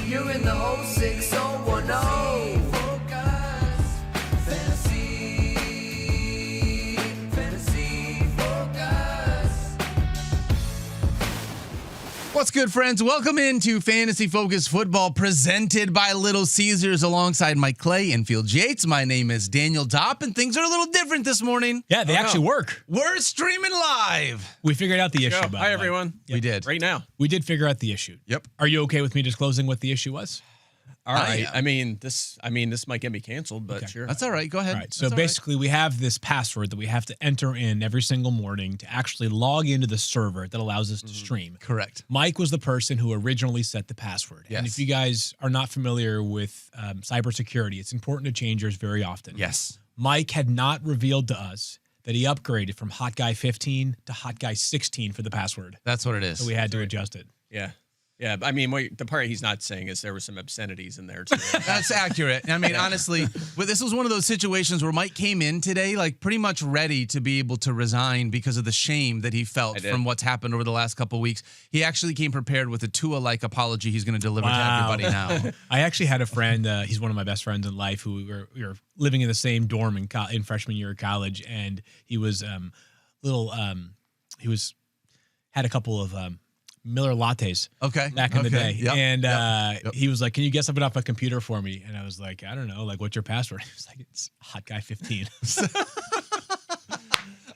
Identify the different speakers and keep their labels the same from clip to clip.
Speaker 1: You're in the 06010. Focus. Fantasy Focus.
Speaker 2: What's good, friends? Welcome into Fantasy Focus Football presented by Little Caesars alongside Mike Clay and Field Yates. My name is Daniel Dopp, and things are a little different this morning.
Speaker 3: Yeah, they actually work.
Speaker 2: We're streaming live.
Speaker 3: We figured out the issue. By the
Speaker 4: Hi,
Speaker 3: way.
Speaker 4: everyone.
Speaker 2: We did.
Speaker 4: Right now.
Speaker 3: We did figure out the issue.
Speaker 2: Yep.
Speaker 3: Are you okay with me disclosing what the issue was?
Speaker 4: All right. I mean, this might get me canceled, but
Speaker 3: Okay.
Speaker 4: sure.
Speaker 2: That's all right. Go ahead.
Speaker 3: All right. So
Speaker 2: That's all
Speaker 3: basically, we have this password that we have to enter in every single morning to actually log into the server that allows us to stream.
Speaker 2: Correct.
Speaker 3: Mike was the person who originally set the password.
Speaker 2: Yes.
Speaker 3: And if you guys are not familiar with cybersecurity, it's important to change yours very often.
Speaker 2: Yes.
Speaker 3: Mike had not revealed to us that he upgraded from Hot Guy 15 to Hot Guy 16 for the password.
Speaker 2: That's what it is.
Speaker 3: So we had to adjust it.
Speaker 4: Yeah. Yeah. I mean, the part he's not saying is there were some obscenities in there, too.
Speaker 2: That's accurate. I mean, honestly, but this was one of those situations where Mike came in today, like pretty much ready to be able to resign because of the shame that he felt from what's happened over the last couple of weeks. He actually came prepared with a Tua-like apology he's going to deliver to everybody now.
Speaker 3: I actually had a friend, he's one of my best friends in life, who we were living in the same dorm in freshman year of college, and he was had a couple of Miller lattes back in the day.
Speaker 2: Yep.
Speaker 3: And he was like, "Can you get something off my computer for me?" And I was like, "I don't know, like, what's your password?" He was like, "It's Hot Guy 15."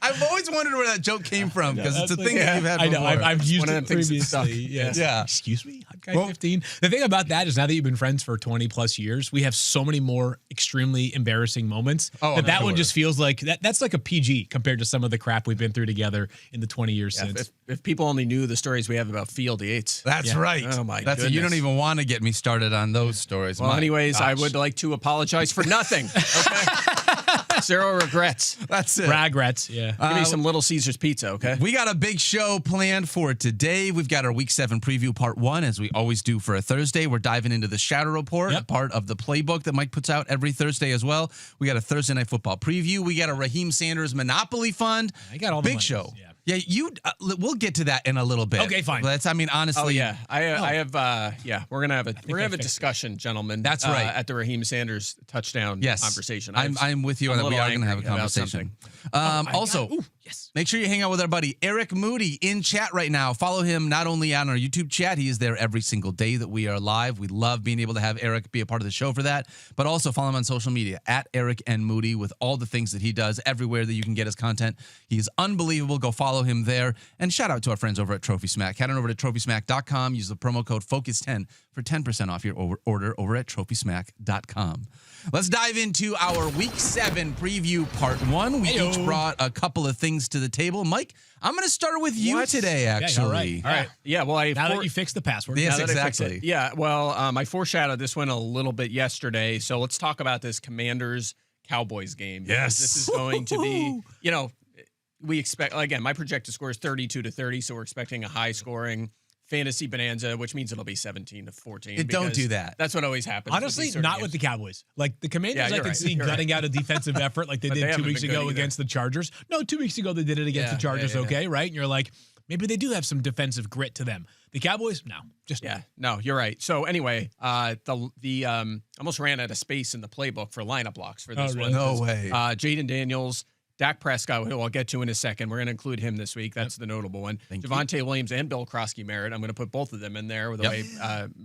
Speaker 2: I've always wondered where that joke came from because it's a
Speaker 3: That's
Speaker 2: thing that you've had
Speaker 3: I
Speaker 2: before.
Speaker 3: know. I've used
Speaker 4: one of
Speaker 3: it
Speaker 4: them things that stuck.
Speaker 3: previously. Yeah.
Speaker 2: Yeah.
Speaker 3: Excuse me, Hot Guy 15. The thing about that is now that you've been friends for 20 plus years, we have so many more extremely embarrassing moments that one just feels like that's like a PG compared to some of the crap we've been through together in the 20 years since.
Speaker 4: If people only knew the stories we have about Field Yates.
Speaker 2: That's right.
Speaker 4: Oh, my
Speaker 2: You
Speaker 4: goodness.
Speaker 2: don't even want to get me started on those stories.
Speaker 4: Well,
Speaker 2: My
Speaker 4: anyways, I
Speaker 2: gosh.
Speaker 4: would like to apologize for nothing. Okay? Zero regrets.
Speaker 2: That's it.
Speaker 3: Regrets, yeah.
Speaker 4: Give me some Little Caesars pizza, okay?
Speaker 2: We got a big show planned for today. We've got our Week 7 preview part 1, as we always do for a Thursday. We're diving into the Shadow Report, a part of the playbook that Mike puts out every Thursday as well. We got a Thursday Night Football preview. We got a Raheim Sanders Monopoly Fund.
Speaker 3: I got all the
Speaker 2: big
Speaker 3: money.
Speaker 2: show.
Speaker 3: Yeah.
Speaker 2: Yeah, we'll get to that in a little bit.
Speaker 3: Okay, fine.
Speaker 2: Honestly.
Speaker 4: Oh yeah, I have. We're gonna have a discussion, gentlemen.
Speaker 2: That's right.
Speaker 4: At the Raheim Sanders touchdown conversation.
Speaker 2: I'm with you on that. We are going to have a conversation. Also, make sure you hang out with our buddy Eric Moody in chat right now. Follow him not only on our YouTube chat, he is there every single day that we are live. We love being able to have Eric be a part of the show for that, but also follow him on social media at Eric and Moody with all the things that he does everywhere that you can get his content. He is unbelievable. Go follow him there. And shout out to our friends over at Trophy Smack. Head on over to trophysmack.com. Use the promo code FOCUS10 for 10% off your order over at trophysmack.com. Let's dive into our Week 7 preview part 1. We each brought a couple of things to the table. Mike, I'm going to start with you today, actually.
Speaker 3: Yeah, all right.
Speaker 4: Yeah, well,
Speaker 3: Now that you fixed the password.
Speaker 2: Yes,
Speaker 4: now that I fixed
Speaker 2: exactly.
Speaker 4: it. Yeah, well, I foreshadowed this one a little bit yesterday, so let's talk about this Commanders-Cowboys game.
Speaker 2: Yes.
Speaker 4: This is going to be, we expect, again, my projected score is 32-30, so we're expecting a high-scoring fantasy bonanza, which means it'll be 17-14.
Speaker 2: Don't do that.
Speaker 4: That's what always happens.
Speaker 3: Honestly, not with the Cowboys. Like the Commanders, I could see gutting out a defensive effort like they
Speaker 4: But
Speaker 3: did
Speaker 4: they
Speaker 3: 2 weeks
Speaker 4: haven't been
Speaker 3: ago
Speaker 4: good
Speaker 3: against the Chargers. No, 2 weeks ago they did it against the Chargers, okay, right? And you're like, maybe they do have some defensive grit to them. The Cowboys, no, just
Speaker 4: no, you're right. So anyway, almost ran out of space in the playbook for lineup blocks for this one.
Speaker 2: No way.
Speaker 4: Jaden Daniels, Dak Prescott, who I'll get to in a second. We're going to include him this week. That's the notable one. Javonte Williams and Bill Krosky-Merritt. I'm going to put both of them in there with the way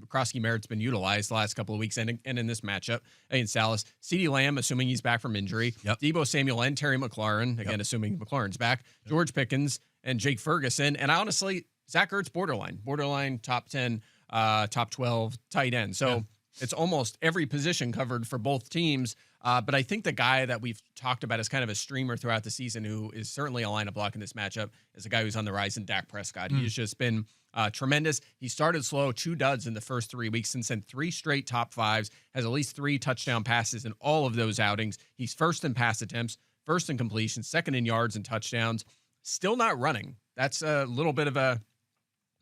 Speaker 4: Krosky-Merritt's been utilized the last couple of weeks and in this matchup against Dallas. CeeDee Lamb, assuming he's back from injury. Deebo Samuel and Terry McLaurin, again, assuming McLaurin's back. George Pickens and Jake Ferguson. And honestly, Zach Ertz, borderline top 10, top 12 tight end. So it's almost every position covered for both teams. But I think the guy that we've talked about as kind of a streamer throughout the season, who is certainly a lineup block in this matchup, is a guy who's on the rise in Dak Prescott. He has just been tremendous. He started slow, 2 duds in the first 3 weeks, and sent 3 straight top 5s, has at least 3 touchdown passes in all of those outings. He's first in pass attempts, first in completions, second in yards and touchdowns. Still not running. That's a little bit of a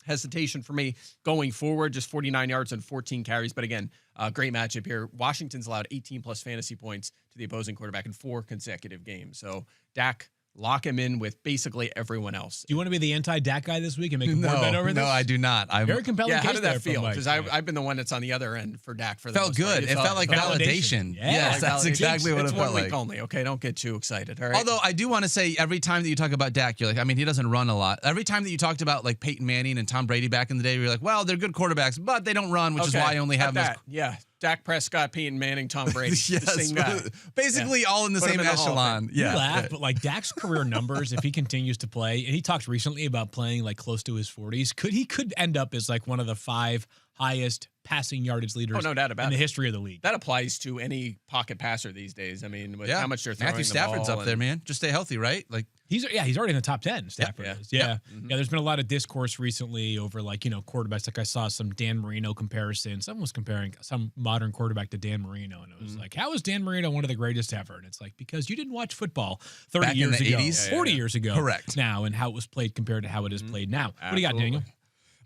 Speaker 4: hesitation for me going forward, just 49 yards and 14 carries. But again, great matchup here. Washington's allowed 18 plus fantasy points to the opposing quarterback in 4 consecutive games. So Dak lock him in with basically everyone else.
Speaker 3: Do you want to be the anti-Dak guy this week and make a board bet over this?
Speaker 2: No, I do not.
Speaker 3: Very compelling.
Speaker 4: Yeah,
Speaker 3: case
Speaker 4: how did that
Speaker 3: there
Speaker 4: feel?
Speaker 3: from
Speaker 4: Because I've been the one that's on the other end for Dak for the
Speaker 2: felt
Speaker 4: most part.
Speaker 2: good. It felt like validation.
Speaker 3: Yeah.
Speaker 2: Yes, that's exactly what
Speaker 4: it's
Speaker 2: it felt
Speaker 4: 1 week
Speaker 2: like.
Speaker 4: only. Okay, don't get too excited. All right.
Speaker 2: Although I do want to say, every time that you talk about Dak, you're like, I mean, he doesn't run a lot. Every time that you talked about like Peyton Manning and Tom Brady back in the day, you're like, well, they're good quarterbacks, but they don't run, which is why I only have
Speaker 4: that. Yeah. Dak Prescott, Peyton Manning, Tom Brady.
Speaker 2: Yes,
Speaker 4: the same guy.
Speaker 2: basically all in the
Speaker 4: Put him
Speaker 2: same
Speaker 4: in the Hall of
Speaker 2: echelon.
Speaker 3: You
Speaker 2: Yeah.
Speaker 3: laugh, but like Dak's career numbers, if he continues to play, and he talked recently about playing like close to his 40s, could end up as like one of the 5 highest passing yardage leaders
Speaker 4: no doubt about
Speaker 3: in the
Speaker 4: it.
Speaker 3: history of the league.
Speaker 4: That applies to any pocket passer these days. I mean, with how much they're throwing
Speaker 2: Matthew
Speaker 4: the
Speaker 2: Stafford's
Speaker 4: ball
Speaker 2: up there, man. Just stay healthy, right? Like
Speaker 3: He's already in the top 10, Stafford is. Yeah. There's been a lot of discourse recently over like, quarterbacks. Like I saw some Dan Marino comparison. Someone was comparing some modern quarterback to Dan Marino. And it was like, how is Dan Marino one of the greatest ever? And it's like, because you didn't watch football 30
Speaker 2: Back in
Speaker 3: years
Speaker 2: the
Speaker 3: ago,
Speaker 2: 80s?
Speaker 3: 40 years ago.
Speaker 2: Correct.
Speaker 3: Now, and how it was played compared to how it is played now. What do you got, Daniel?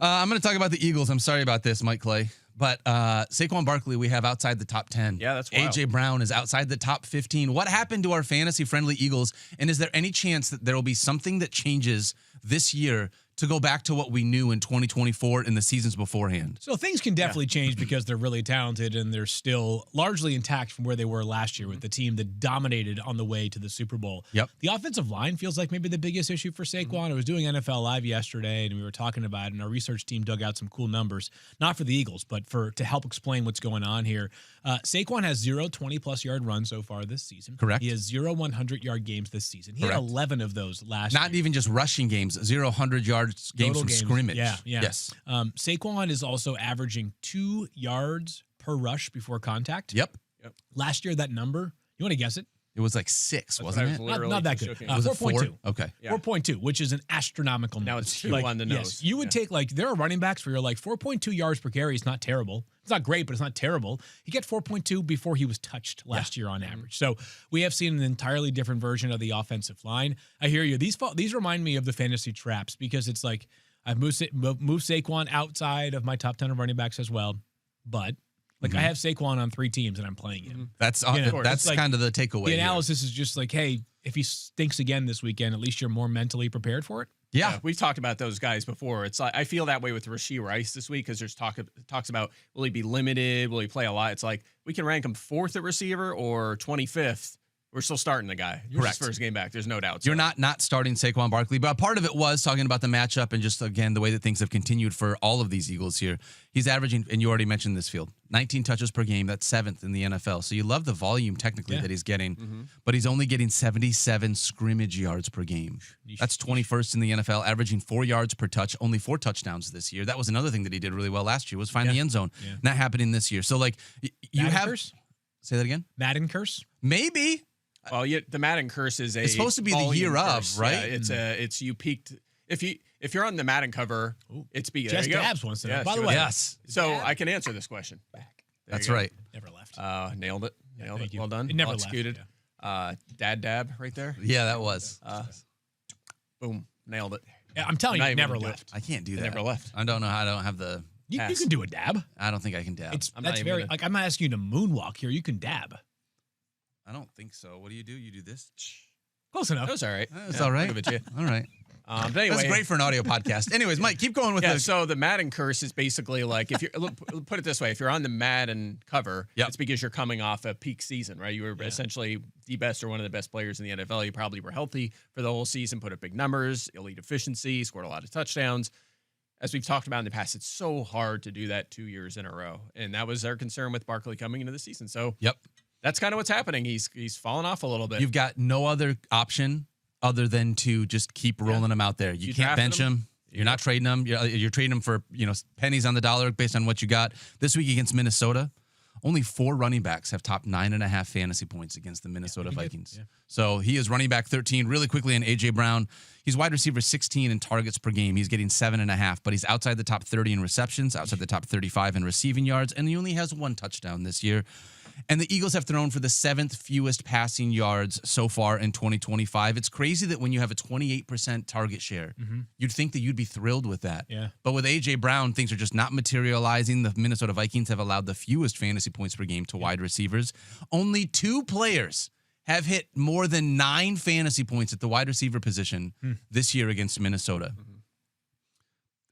Speaker 2: I'm going to talk about the Eagles. I'm sorry about this, Mike Clay. But Saquon Barkley, we have outside the top 10.
Speaker 4: Yeah, that's wild.
Speaker 2: A.J. Brown is outside the top 15. What happened to our fantasy-friendly Eagles? And is there any chance that there will be something that changes this year to go back to what we knew in 2024 in the seasons beforehand?
Speaker 3: So things can definitely change because they're really talented and they're still largely intact from where they were last year with the team that dominated on the way to the Super Bowl.
Speaker 2: Yep.
Speaker 3: The offensive line feels like maybe the biggest issue for Saquon. I was doing NFL Live yesterday and we were talking about it, and our research team dug out some cool numbers, not for the Eagles, but to help explain what's going on here. Saquon has 0 20-plus yard runs so far this season.
Speaker 2: Correct.
Speaker 3: He has 0 100-yard games this season. He had 11 of those last year.
Speaker 2: Not even just rushing games, 0 100-yard games
Speaker 3: Total
Speaker 2: from scrimmage.
Speaker 3: Yeah.
Speaker 2: Yes.
Speaker 3: Saquon is also averaging 2 yards per rush before contact.
Speaker 2: Yep.
Speaker 3: Last year, that number, you want to guess it?
Speaker 2: It was like 6, wasn't it?
Speaker 3: Not that good.
Speaker 2: Was it 4?
Speaker 3: 4.2.
Speaker 2: Okay.
Speaker 4: Yeah.
Speaker 3: 4.2, which is an astronomical number.
Speaker 4: Now it's 2 on the nose.
Speaker 3: Yes, you would take there are running backs where you're like 4.2 yards per carry is not terrible. It's not great, but it's not terrible. He got 4.2 before he was touched last year on average. So we have seen an entirely different version of the offensive line. I hear you. These remind me of the fantasy traps because it's like I've moved Saquon outside of my top 10 of running backs as well, but I have Saquon on 3 teams and I'm playing him.
Speaker 2: That's
Speaker 3: It's like
Speaker 2: kind of the takeaway.
Speaker 3: The analysis is just like, hey, if he stinks again this weekend, at least you're more mentally prepared for it.
Speaker 2: Yeah.
Speaker 4: We've talked about those guys before. It's like I feel that way with Rashee Rice this week because there's talks about will he be limited, will he play a lot? It's like we can rank him 4th at receiver or 25th. We're still starting the guy.
Speaker 2: Correct.
Speaker 4: His first game back. There's no doubt.
Speaker 2: You're not starting Saquon Barkley, but part of it was talking about the matchup and just, again, the way that things have continued for all of these Eagles here. He's averaging, and you already mentioned this field, 19 touches per game. That's 7th in the NFL. So you love the volume technically that he's getting, but he's only getting 77 scrimmage yards per game. That's 21st in the NFL, averaging 4 yards per touch, only 4 touchdowns this year. That was another thing that he did really well last year was find the end zone. Yeah. Not happening this year. So, you
Speaker 3: Madden
Speaker 2: have...
Speaker 3: curse?
Speaker 2: Say that again?
Speaker 3: Madden curse?
Speaker 2: Maybe.
Speaker 4: Well, the Madden curse is
Speaker 2: it's supposed to be the year
Speaker 4: curse.
Speaker 2: of, right?
Speaker 4: Yeah, it's you peaked. If you're on the Madden cover, it's be
Speaker 3: Just Dabs wants to know. By the way,
Speaker 2: yes.
Speaker 4: So I can answer this question.
Speaker 2: That's right.
Speaker 3: Never left.
Speaker 4: Nailed it. Nailed it.
Speaker 3: you.
Speaker 4: Well done.
Speaker 3: It never
Speaker 4: well
Speaker 3: left,
Speaker 4: executed. Dad dab right there.
Speaker 2: Yeah, that was.
Speaker 4: Boom. Nailed it.
Speaker 3: Yeah, I'm telling you,
Speaker 4: Not
Speaker 3: it
Speaker 4: even
Speaker 3: never
Speaker 4: gonna do
Speaker 3: left.
Speaker 2: I can't do
Speaker 4: It
Speaker 2: that.
Speaker 4: never left.
Speaker 2: I don't know how I don't have the...
Speaker 3: You
Speaker 4: Pass.
Speaker 3: can do a dab.
Speaker 2: I don't think I can dab.
Speaker 4: I'm not
Speaker 3: That's
Speaker 4: even
Speaker 3: very
Speaker 4: gonna-
Speaker 3: I'm not asking you to moonwalk here. You can dab.
Speaker 2: I don't think so. What do? You do this?
Speaker 3: Close enough.
Speaker 4: That was all right.
Speaker 2: It's all right.
Speaker 4: I'll give it to you.
Speaker 2: All right.
Speaker 4: But anyway,
Speaker 2: That's great for an audio podcast. Anyways, Mike, keep going with
Speaker 4: yeah,
Speaker 2: this.
Speaker 4: so the Madden curse is basically like if you put it this way, if you're on the Madden cover,
Speaker 2: Yep.
Speaker 4: it's because you're coming off a peak season, right? You were essentially the best or one of the best players in the NFL. You probably were healthy for the whole season, put up big numbers, elite efficiency, scored a lot of touchdowns. As we've talked about in the past, it's so hard to do that 2 years in a row. And that was our concern with Barkley coming into the season. So
Speaker 2: Yep.
Speaker 4: that's kind of what's happening. He's fallen off a little bit.
Speaker 2: You've got no other option other than to just keep rolling him out there. You can't
Speaker 4: drafted
Speaker 2: bench
Speaker 4: him?
Speaker 2: him. You're not trading him. You're trading him for pennies on the dollar based on what you got. This week against Minnesota, only 4 running backs have topped 9.5 fantasy points against the Minnesota Vikings. Yeah. So he is running back 13 really quickly in A.J. Brown. He's wide receiver 16 in targets per game. He's getting 7.5, but he's outside the top 30 in receptions, outside the top 35 in receiving yards, and he only has 1 touchdown this year. And the Eagles have thrown for the 7th fewest passing yards so far in 2025. It's crazy that when you have a 28% target share, you'd think that you'd be thrilled with that.
Speaker 3: Yeah.
Speaker 2: But with A.J. Brown, things are just not materializing. The Minnesota Vikings have allowed the fewest fantasy points per game to wide receivers. Only 2 players have hit more than 9 fantasy points at the wide receiver position this year against Minnesota.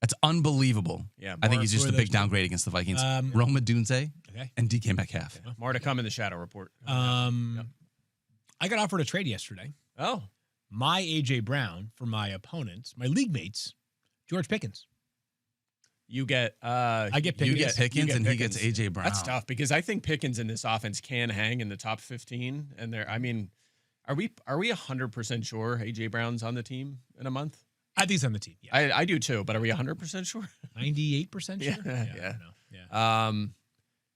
Speaker 2: That's unbelievable.
Speaker 4: Yeah,
Speaker 2: I think he's just a big downgrade against the Vikings. Roma Dunze and DK Metcalf.
Speaker 4: Yeah. More to come in the shadow report.
Speaker 3: I got offered a trade yesterday.
Speaker 4: Oh.
Speaker 3: My A.J. Brown for my opponents, my league mates, George Pickens.
Speaker 4: You get
Speaker 3: I get Pickens.
Speaker 2: You get Pickens and he gets A.J. Brown.
Speaker 4: That's tough because I think Pickens in this offense can hang in the top 15. And are we 100% sure A.J. Brown's on the team in a month?
Speaker 3: I think he's on the team. Yeah.
Speaker 4: I do too, but are we 100% sure?
Speaker 3: 98% sure?
Speaker 4: Yeah.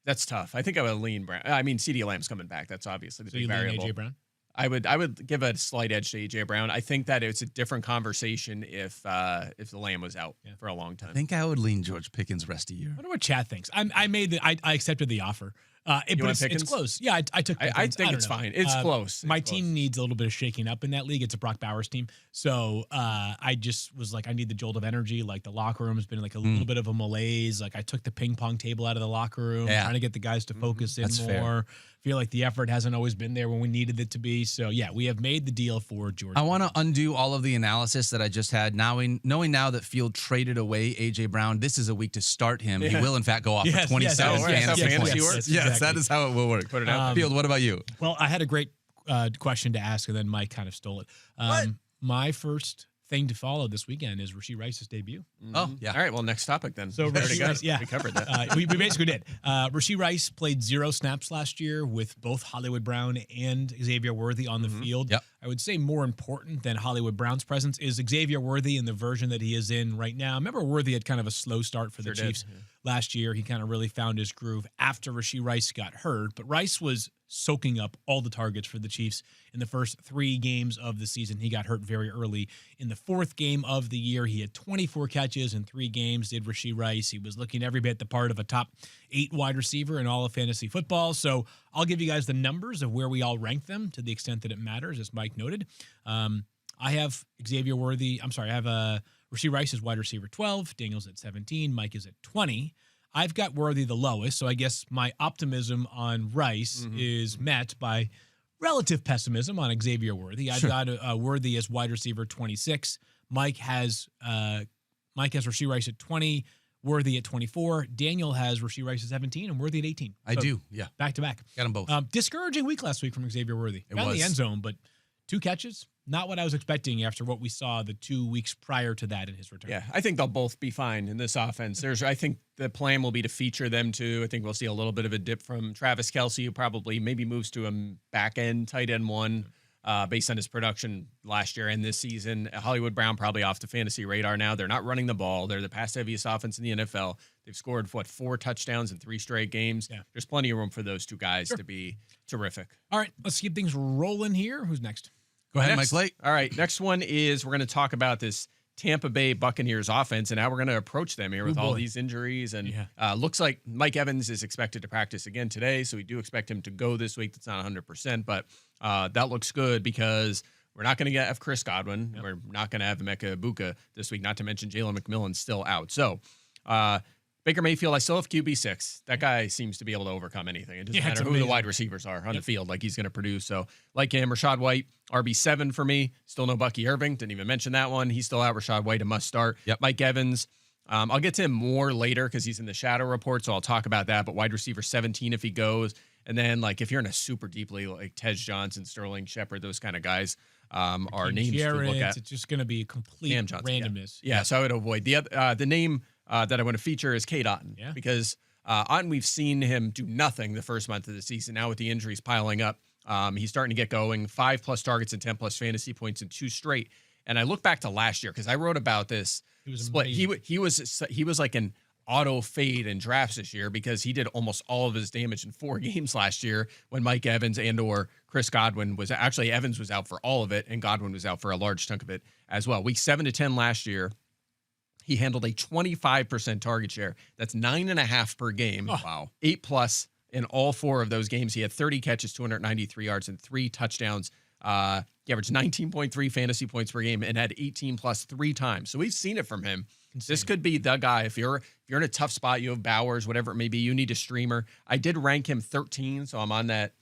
Speaker 4: That's tough. I think I would lean Brown. CeeDee Lamb's coming back. That's obviously the big variable.
Speaker 3: A.J. Brown?
Speaker 4: I would give a slight edge to A.J. Brown. I think that it's a different conversation if the Lamb was out for a long time.
Speaker 2: I think I would lean George Pickens rest of year.
Speaker 3: I wonder what Chad thinks. I accepted the offer. It's close. Yeah, I took Pickens.
Speaker 4: I think it's fine. It's close.
Speaker 3: My team needs a little bit of shaking up in that league. It's a Brock Bowers team. So I just was like, I need the jolt of energy. Like the locker room has been like a little bit of a malaise. Like I took the ping pong table out of the locker room, trying to get the guys to focus in more. Fair. Feel like the effort hasn't always been there when we needed it to be. So yeah, we have made the deal for George.
Speaker 2: I want to undo all of the analysis that I just had. Knowing now that Field traded away A.J. Brown, this is a week to start him. He will in fact go off for 27 fantasy points. Yes, that is how it will work. Put it out. Field, what about you?
Speaker 3: Well, I had a great question to ask, and then Mike kind of stole it. My first thing to follow this weekend is Rashee Rice's debut.
Speaker 2: Oh, yeah.
Speaker 4: All right, well, next topic then.
Speaker 3: So Rashee Rice,
Speaker 4: we covered that.
Speaker 3: We basically did. Rashee Rice played 0 snaps last year with both Hollywood Brown and Xavier Worthy on the field.
Speaker 2: Yep.
Speaker 3: I would say more important than Hollywood Brown's presence is Xavier Worthy in the version that he is in right now. Remember, Worthy had kind of a slow start for the Chiefs last year. He kind of really found his groove after Rashee Rice got hurt, but Rice was soaking up all the targets for the Chiefs in the first 3 games of the season. He got hurt very early. In the 4th game of the year, he had 24 catches in 3 games, did Rashee Rice. He was looking every bit the part of a top 8 wide receiver in all of fantasy football. So I'll give you guys the numbers of where we all rank them to the extent that it matters, as Mike noted. I have Xavier Worthy. I have Rashee Rice as wide receiver 12. Daniel's at 17. Mike is at 20. I've got Worthy the lowest, so I guess my optimism on Rice is met by relative pessimism on Xavier Worthy. I've got Worthy as wide receiver 26. Mike has Rashee Rice at 20, Worthy at 24. Daniel has Rashee Rice at 17 and Worthy at 18.
Speaker 2: I do, yeah.
Speaker 3: Back to back.
Speaker 2: Got them both.
Speaker 3: Discouraging week last week from Xavier Worthy. Found the end zone, but 2 catches. Not what I was expecting after what we saw the 2 weeks prior to that in his return.
Speaker 4: Yeah, I think they'll both be fine in this offense. I think the plan will be to feature them too. I think we'll see a little bit of a dip from Travis Kelce, who probably maybe moves to a back end, tight end 1, based on his production last year and this season. Hollywood Brown probably off the fantasy radar now. They're not running the ball. They're the pass heaviest offense in the NFL. They've scored 4 touchdowns in 3 straight games. Yeah. There's plenty of room for those 2 guys to be terrific.
Speaker 3: All right, let's keep things rolling here. Who's next?
Speaker 2: Go ahead, Mike Lake.
Speaker 4: All right, next one is we're going to talk about this Tampa Bay Buccaneers offense and how we're going to approach them here with all these injuries. And looks like Mike Evans is expected to practice again today, so we do expect him to go this week. That's not 100%, but that looks good because we're not going to have Chris Godwin. We're not going to have Emeka Ibuka this week, not to mention Jalen McMillan's still out. So Baker Mayfield, I still have QB6. That guy seems to be able to overcome anything. It doesn't matter who the wide receivers are on the field. Like, he's going to produce. So, like him, Rachaad White, RB7 for me. Still no Bucky Irving. Didn't even mention that one. He's still out. Rachaad White, a must start. Mike Evans, I'll get to him more later because he's in the shadow report, so I'll talk about that. But wide receiver 17 if he goes. And then, like, if you're in a super deeply, like Tej Johnson, Sterling Shepard, those kind of guys are names to look at.
Speaker 3: It's just going to be complete randomness.
Speaker 4: Yeah, so I would avoid. The name that I want to feature is Cade Otton because Otton, we've seen him do nothing the first month of the season. Now with the injuries piling up, he's starting to get going. 5+ targets and 10+ fantasy points in 2 straight. And I look back to last year because I wrote about this split. He was like an auto fade in drafts this year because he did almost all of his damage in 4 games last year when Mike Evans and or Chris Godwin was actually Evans was out for all of it and Godwin was out for a large chunk of it as well. Week 7 to 10 last year, he handled a 25% target share. That's 9.5 per game.
Speaker 2: Oh, wow.
Speaker 4: 8+ in all 4 of those games. He had 30 catches, 293 yards, and 3 touchdowns. He averaged 19.3 fantasy points per game and had 18+ 3 times. So we've seen it from him. Insane. This could be the guy. If you're in a tough spot, you have Bowers, whatever it may be, you need a streamer. I did rank him 13, so I'm on that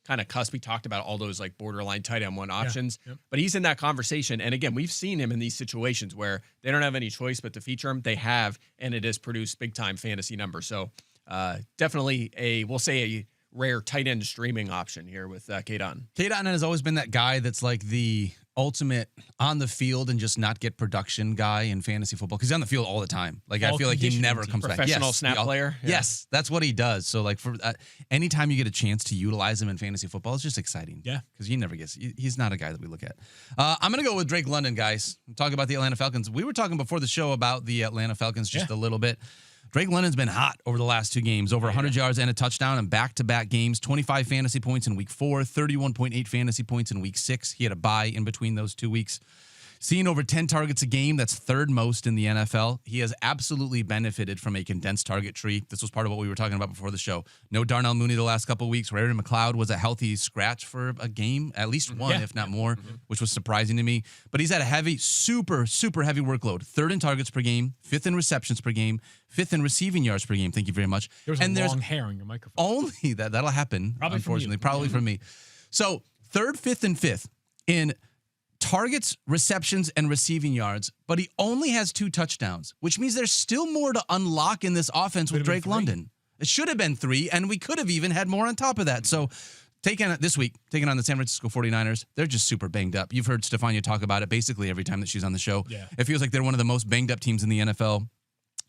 Speaker 4: kind of cusp. We talked about all those like borderline tight end 1 options, but he's in that conversation. And again, we've seen him in these situations where they don't have any choice but to feature him. They have, and it has produced big time fantasy numbers. So definitely we'll say a rare tight end streaming option here with Cade Otton.
Speaker 2: Cade Otton has always been that guy that's like the ultimate on the field and just not get production guy in fantasy football, because he's on the field all the time. Like I feel like he never comes back.
Speaker 4: Professional snap player. Yeah.
Speaker 2: Yes, that's what he does. So like for anytime you get a chance to utilize him in fantasy football, it's just exciting.
Speaker 3: Yeah,
Speaker 2: because he never gets. He's not a guy that we look at. I'm gonna go with Drake London, guys. Talk about the Atlanta Falcons. We were talking before the show about the Atlanta Falcons just a little bit. Drake London's been hot over the last 2 games, over 100 yards and a touchdown in back-to-back games, 25 fantasy points in week 4, 31.8 fantasy points in week 6. He had a bye in between those 2 weeks. Seeing over 10 targets a game, that's 3rd most in the NFL. He has absolutely benefited from a condensed target tree. This was part of what we were talking about before the show. No Darnell Mooney the last couple of weeks. Ray McLeod was a healthy scratch for a game, at least one, if not more, which was surprising to me. But he's had a heavy, super heavy workload. 3rd in targets per game, 5th in receptions per game, 5th in receiving yards per game. Thank you very much.
Speaker 3: There's long hair on your microphone.
Speaker 2: Only that'll happen, unfortunately. Probably from me. So 3rd, 5th, and 5th in targets, receptions, and receiving yards, but he only has 2 touchdowns, which means there's still more to unlock in this offense with Drake London. It should have been 3, and we could have even had more on top of that. So taking on the San Francisco 49ers, they're just super banged up. You've heard Stefania talk about it basically every time that she's on the show.
Speaker 3: Yeah.
Speaker 2: It feels like they're one of the most banged up teams in the NFL.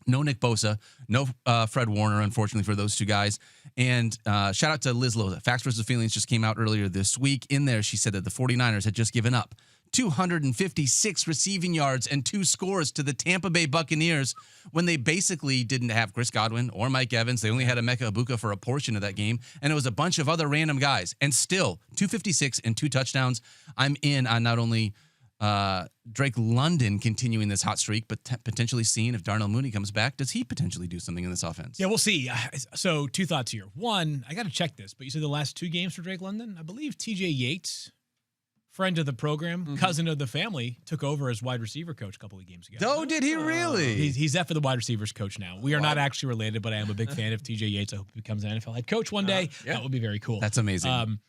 Speaker 2: No Nick Bosa, no Fred Warner, unfortunately, for those 2 guys. And shout out to Liz Loza. Facts versus Feelings just came out earlier this week. In there, she said that the 49ers had just given up 256 receiving yards and 2 scores to the Tampa Bay Buccaneers when they basically didn't have Chris Godwin or Mike Evans. They only had Emeka Egbuka for a portion of that game, and it was a bunch of other random guys. And still, 256 and 2 touchdowns. I'm in on not only Drake London continuing this hot streak, but potentially seeing if Darnell Mooney comes back, does he potentially do something in this offense?
Speaker 3: Yeah, we'll see. So 2 thoughts here. One, I got to check this, but you said the last 2 games for Drake London, I believe TJ Yates, friend of the program, cousin of the family, took over as wide receiver coach a couple of games ago.
Speaker 2: Oh, did he really?
Speaker 3: He's F for the wide receivers coach now. We are not actually related, but I am a big fan of TJ Yates. I hope he becomes an NFL head coach one day. That would be very cool.
Speaker 2: That's amazing.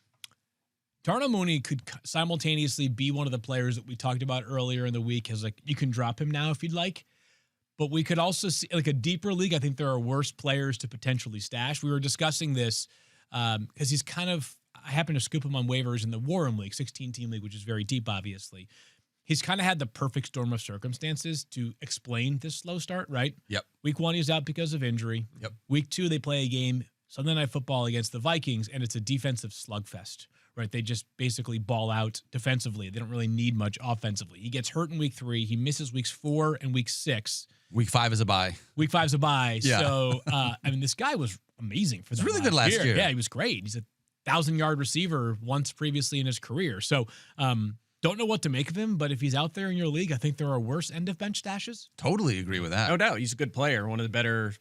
Speaker 3: Darnell Mooney could simultaneously be one of the players that we talked about earlier in the week. As like, you can drop him now if you'd like, but we could also see like a deeper league. I think there are worse players to potentially stash. We were discussing this because he's kind of, I happened to scoop him on waivers in the War Room League, 16-team league, which is very deep, obviously. He's kind of had the perfect storm of circumstances to explain this slow start, right?
Speaker 2: Yep.
Speaker 3: Week 1, he's out because of injury.
Speaker 2: Yep.
Speaker 3: Week 2, they play a game, Sunday Night Football against the Vikings, and it's a defensive slugfest, right? They just basically ball out defensively. They don't really need much offensively. He gets hurt in week 3. He misses weeks 4 and week 6.
Speaker 2: Week 5 is a bye.
Speaker 3: Week 5 is a bye.
Speaker 2: Yeah.
Speaker 3: So, I mean, this guy was amazing for them.
Speaker 2: He was really good last year.
Speaker 3: Yeah, he was great. He's a 1,000-yard receiver once previously in his career. So, don't know what to make of him, but if he's out there in your league, I think there are worse end-of-bench stashes.
Speaker 2: Totally agree with that.
Speaker 4: No doubt. He's a good player, one of the better,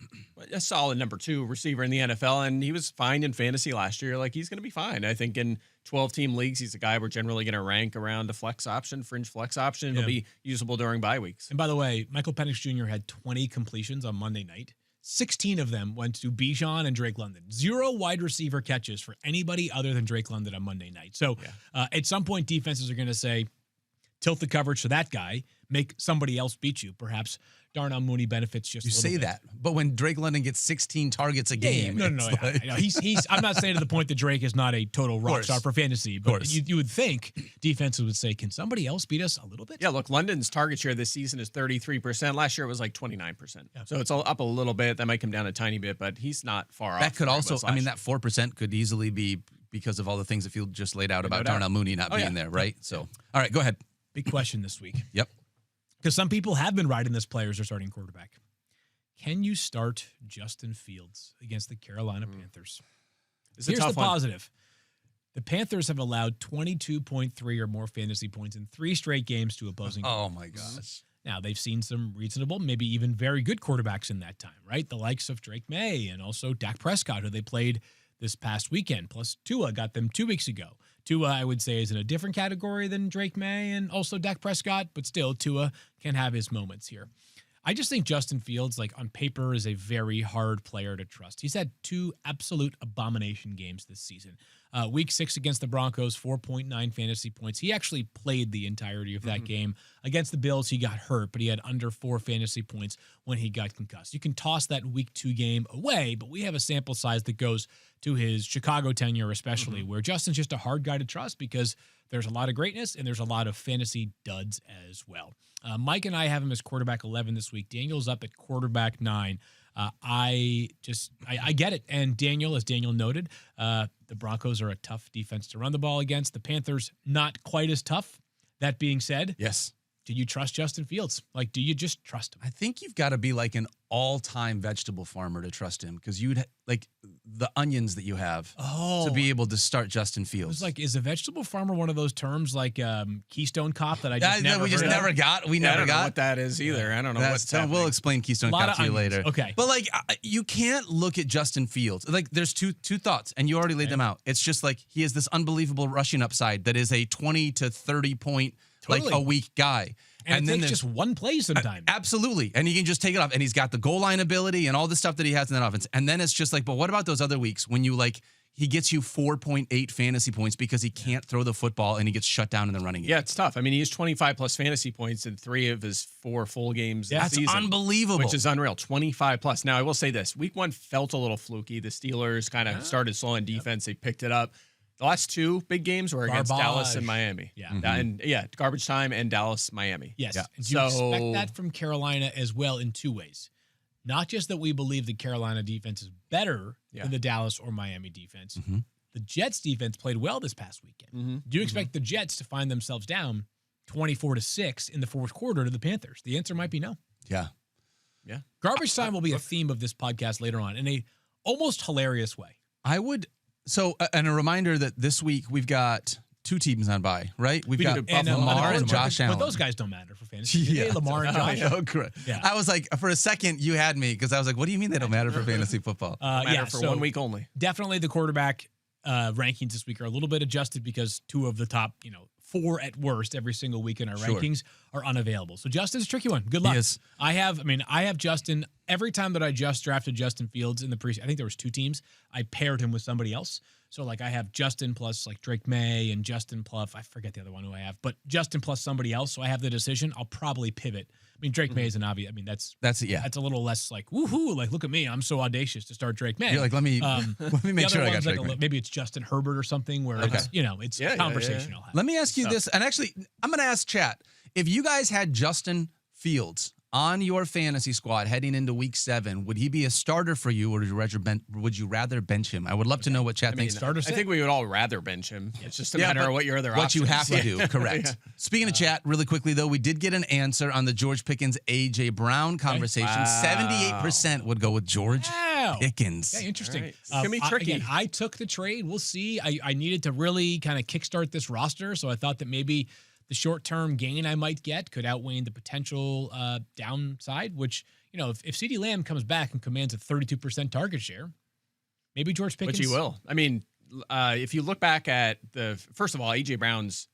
Speaker 4: a solid number 2 receiver in the NFL, and he was fine in fantasy last year. Like, he's going to be fine. I think in 12-team leagues, he's a guy we're generally going to rank around a flex option, fringe flex option. He'll be usable during bye weeks.
Speaker 3: And by the way, Michael Penix Jr. had 20 completions on Monday night. 16 of them went to Bijan and Drake London. 0 wide receiver catches for anybody other than Drake London on Monday night. So at some point, defenses are going to say, tilt the coverage to that guy, make somebody else beat you. Perhaps Darnell Mooney benefits just a little bit.
Speaker 2: You say that, but when Drake London gets 16 targets a game.
Speaker 3: No. He's I'm not saying to the point that Drake is not a total rock star for fantasy, but you would think defenses would say, can somebody else beat us a little bit?
Speaker 4: Yeah, look, London's target share this season is 33%. Last year it was like 29%. Yeah. So it's up a little bit. That might come down a tiny bit, but he's not far off.
Speaker 2: That could also, I mean, that 4% could easily be because of all the things that you just laid out about Darnell Mooney not being there, right? So, all right, go ahead.
Speaker 3: Big question this week.
Speaker 2: Yep.
Speaker 3: Because some people have been riding this player as their starting quarterback. Can you start Justin Fields against the Carolina Panthers? Here's the positive. The Panthers have allowed 22.3 or more fantasy points in 3 straight games to opposing
Speaker 2: Oh, my gosh.
Speaker 3: Now, they've seen some reasonable, maybe even very good quarterbacks in that time, right? The likes of Drake May and also Dak Prescott, who they played this past weekend, plus Tua got them 2 weeks ago. Tua, I would say, is in a different category than Drake May and also Dak Prescott, but still, Tua can have his moments here. I just think Justin Fields, like on paper, is a very hard player to trust. He's had 2 absolute abomination games this season. Week 6 against the Broncos, 4.9 fantasy points. He actually played the entirety of that game. Against the Bills, he got hurt, but he had under 4 fantasy points when he got concussed. You can toss that Week 2 game away, but we have a sample size that goes to his Chicago tenure especially, where Justin's just a hard guy to trust because there's a lot of greatness and there's a lot of fantasy duds as well. Mike and I have him as quarterback 11 this week. Daniel's up at quarterback 9. I get it. And Daniel, as Daniel noted, the Broncos are a tough defense to run the ball against. The Panthers, not quite as tough. That being said,
Speaker 2: yes.
Speaker 3: Do you trust Justin Fields? Like, do you just trust him?
Speaker 2: I think you've got to be like an all-time vegetable farmer to trust him because you'd like the onions that you have to be able to start Justin Fields.
Speaker 3: It's like, is a vegetable farmer one of those terms like Keystone Cop that I just never
Speaker 2: we just
Speaker 3: heard
Speaker 2: never
Speaker 3: of?
Speaker 2: got? We
Speaker 4: I
Speaker 2: never
Speaker 4: don't know
Speaker 2: got
Speaker 4: what that is either. I don't know what's happening.
Speaker 2: We'll explain Keystone
Speaker 3: Lot
Speaker 2: Cop
Speaker 3: of
Speaker 2: to you
Speaker 3: onions.
Speaker 2: later.
Speaker 3: Okay.
Speaker 2: But like, you can't look at Justin Fields. Like, there's two thoughts, and you already laid them out. It's just like he has this unbelievable rushing upside that is a 20 to 30 point like a week guy.
Speaker 3: And then just one play sometimes.
Speaker 2: Absolutely. And he can just take it off. And he's got the goal line ability and all the stuff that he has in that offense. And then it's just like, but what about those other weeks when you like, he gets you 4.8 fantasy points because he can't throw the football and he gets shut down in the running game.
Speaker 4: Yeah, it's tough. I mean, he has 25 plus fantasy points in 3 of his 4 full games this
Speaker 2: That's
Speaker 4: season.
Speaker 2: unbelievable.
Speaker 4: Which is unreal. 25 plus. Now, I will say this. Week 1 felt a little fluky. The Steelers kind of started slow on defense. They picked it up. The last 2 big games were against Dallas and Miami.
Speaker 3: Yeah.
Speaker 4: Garbage time and Dallas, Miami.
Speaker 3: Yes.
Speaker 2: Yeah.
Speaker 3: And you expect that from Carolina as well in 2 ways. Not just that we believe the Carolina defense is better than the Dallas or Miami defense. The Jets defense played well this past weekend. Do you expect the Jets to find themselves down 24-6 in the fourth quarter to the Panthers? The answer might be no.
Speaker 2: Yeah.
Speaker 4: Yeah.
Speaker 3: Garbage time will be a theme of this podcast later on in a almost hilarious way.
Speaker 2: I would. So, and a reminder that this week we've got 2 teams on bye, right? We've got Lamar and Josh Allen.
Speaker 3: But those guys don't matter for fantasy. Lamar and Josh.
Speaker 2: Correct.
Speaker 3: Yeah.
Speaker 2: I was like, for a second, you had me because I was like, what do you mean they don't matter for fantasy football?
Speaker 4: Matter for 1 week only.
Speaker 3: Definitely the quarterback rankings this week are a little bit adjusted because 2 of the top, 4 at worst every single week in our rankings are unavailable. So Justin's a tricky one. Good luck.
Speaker 2: Yes.
Speaker 3: I have Justin every time that I just drafted Justin Fields in the preseason. I think there was 2 teams. I paired him with somebody else. So like I have Justin plus like Drake May and Justin plus, I forget the other one who I have, but Justin plus somebody else. So I have the decision. I'll probably pivot. I mean, Drake May is an obvious. I mean, that's a little less like woohoo. Like, look at me, I'm so audacious to start Drake May.
Speaker 2: You're like, let me make sure I got Drake May.
Speaker 3: Maybe it's Justin Herbert or something where it's conversational.
Speaker 2: Let me ask you this, and actually, I'm going to ask chat if you guys had Justin Fields on your fantasy squad heading into week 7, would he be a starter for you, or would you rather bench him? I would love to know what chat thinks.
Speaker 4: I think we would all rather bench him. It's just a matter of what your other options.
Speaker 2: What you have to do, correct. Speaking of chat, really quickly though, we did get an answer on the George Pickens AJ Brown conversation. 78% would go with George Pickens.
Speaker 3: Yeah, interesting.
Speaker 4: Right. It's gonna be tricky.
Speaker 3: Again, I took the trade. We'll see. I needed to really kind of kickstart this roster, so I thought that maybe the short-term gain I might get could outweigh the potential downside, which, if CeeDee Lamb comes back and commands a 32% target share, maybe George Pickens.
Speaker 4: Which he will. I mean, if you look back at first of all, A.J. Brown's,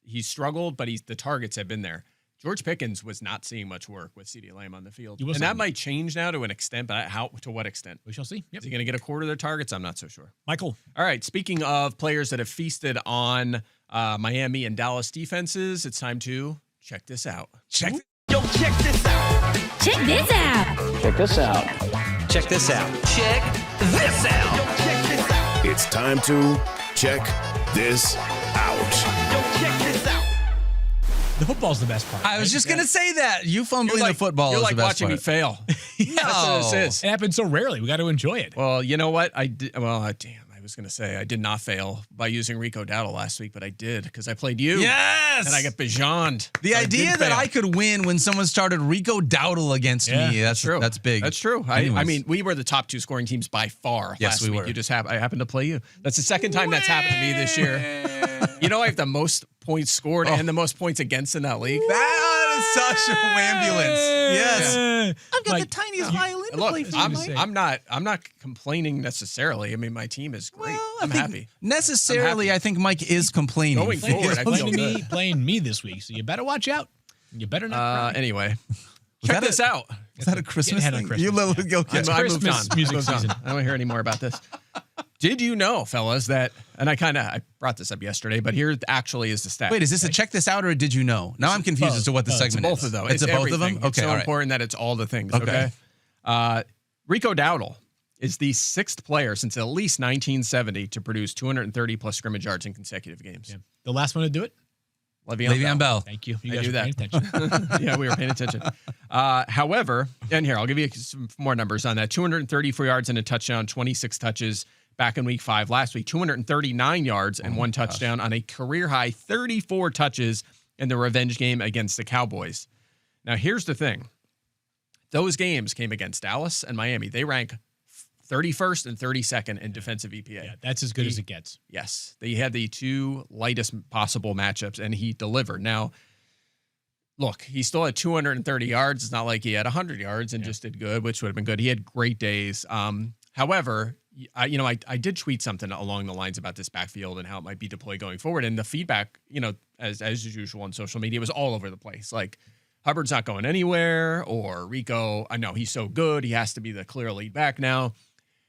Speaker 4: he's struggled, but the targets have been there. George Pickens was not seeing much work with CeeDee Lamb on the field. And that might change now to an extent, but to what extent?
Speaker 3: We shall see. Yep.
Speaker 4: Is he going to get a quarter of their targets? I'm not so sure.
Speaker 3: Michael.
Speaker 4: All right. Speaking of players that have feasted on Miami and Dallas defenses, it's time to check this out.
Speaker 1: Check this out.
Speaker 5: Check this out.
Speaker 6: Check this out. Check this out.
Speaker 1: Check this out. Check this out.
Speaker 7: It's time to check this out.
Speaker 1: Check this out.
Speaker 3: The football's the best part.
Speaker 2: I was just going to say that. You fumbling the football
Speaker 4: You're
Speaker 2: is
Speaker 4: like
Speaker 2: the best
Speaker 4: watching me
Speaker 2: part.
Speaker 4: fail. That's what this is.
Speaker 3: It happens so rarely. We got to enjoy it.
Speaker 4: Well, you know what? I was going to say I did not fail by using Rico Dowdle last week, but I did because I played you.
Speaker 2: Yes!
Speaker 4: And I got bejoned.
Speaker 2: The idea that I could win when someone started Rico Dowdle against me, that's true. That's big.
Speaker 4: That's true. I mean, we were the top 2 scoring teams by far last week.
Speaker 2: Were.
Speaker 4: You just I happened to play you. That's the second time that's happened to me this year. I have the most points scored and the most points against in that league.
Speaker 2: That is such a ambulance. Yes.
Speaker 3: I've
Speaker 2: got the tiniest violin to
Speaker 4: Look,
Speaker 2: play for you.
Speaker 4: I'm not complaining necessarily. I mean, my team is great. I'm happy.
Speaker 2: Necessarily, I think Mike is complaining.
Speaker 4: Going forward, I feel good.
Speaker 3: Playing me this week, so you better watch out. You better not cry.
Speaker 4: Anyway, check this out.
Speaker 2: Is that a Christmas
Speaker 3: Getting ahead
Speaker 2: thing?
Speaker 3: on Christmas.
Speaker 2: You little go
Speaker 3: It's
Speaker 4: I moved
Speaker 3: Christmas
Speaker 4: on.
Speaker 3: music
Speaker 4: I moved on.
Speaker 3: season.
Speaker 4: I don't want to hear any more about this. Did you know, fellas, that, and I brought this up yesterday, but here actually is the stat.
Speaker 2: Wait, is this a check this out or did you know? Now I'm confused as to what the segment
Speaker 4: both
Speaker 2: is.
Speaker 4: of them.
Speaker 2: It's both of them?
Speaker 4: Okay, it's so important that it's all the things, okay? Rico Dowdle is the 6th player since at least 1970 to produce 230-plus scrimmage yards in consecutive games.
Speaker 3: Yeah. The last one to do it?
Speaker 2: Le'Veon Bell.
Speaker 3: Thank you. You
Speaker 4: I
Speaker 3: guys
Speaker 4: knew
Speaker 3: were paying
Speaker 4: that.
Speaker 3: attention.
Speaker 4: Yeah, we were paying attention. However, and here, I'll give you some more numbers on that. 234 yards and a touchdown, 26 touches back in week 5. Last week, 239 yards and 1 touchdown on a career-high 34 touches in the revenge game against the Cowboys. Now, here's the thing. Those games came against Dallas and Miami. They rank 31st and 32nd in defensive EPA.
Speaker 3: Yeah, that's as good as it gets.
Speaker 4: Yes. They had the 2 lightest possible matchups, and he delivered. Now, look, he still had 230 yards. It's not like he had 100 yards and just did good, which would have been good. He had great days. However, I did tweet something along the lines about this backfield and how it might be deployed going forward. And the feedback, as usual on social media, was all over the place. Like, Hubbard's not going anywhere, or Rico, I know he's so good, he has to be the clear lead back now.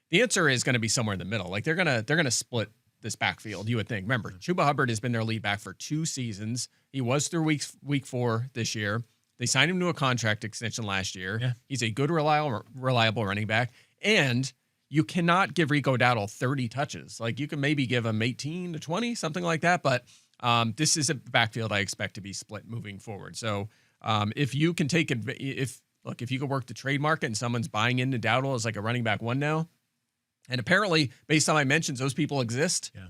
Speaker 4: The answer is going to be somewhere in the middle. Like, they're gonna split this backfield, you would think. Remember, Chuba Hubbard has been their lead back for 2 seasons. He was through week 4 this year. They signed him to a contract extension last year. Yeah. He's a good, reliable running back. And you cannot give Rico Dowdle 30 touches. Like, you can maybe give him 18 to 20, something like that. But this is a backfield I expect to be split moving forward. So if you can take if you could work the trade market and someone's buying into Dowdle as like a running back 1 now, and apparently, based on my mentions, those people exist. Yeah.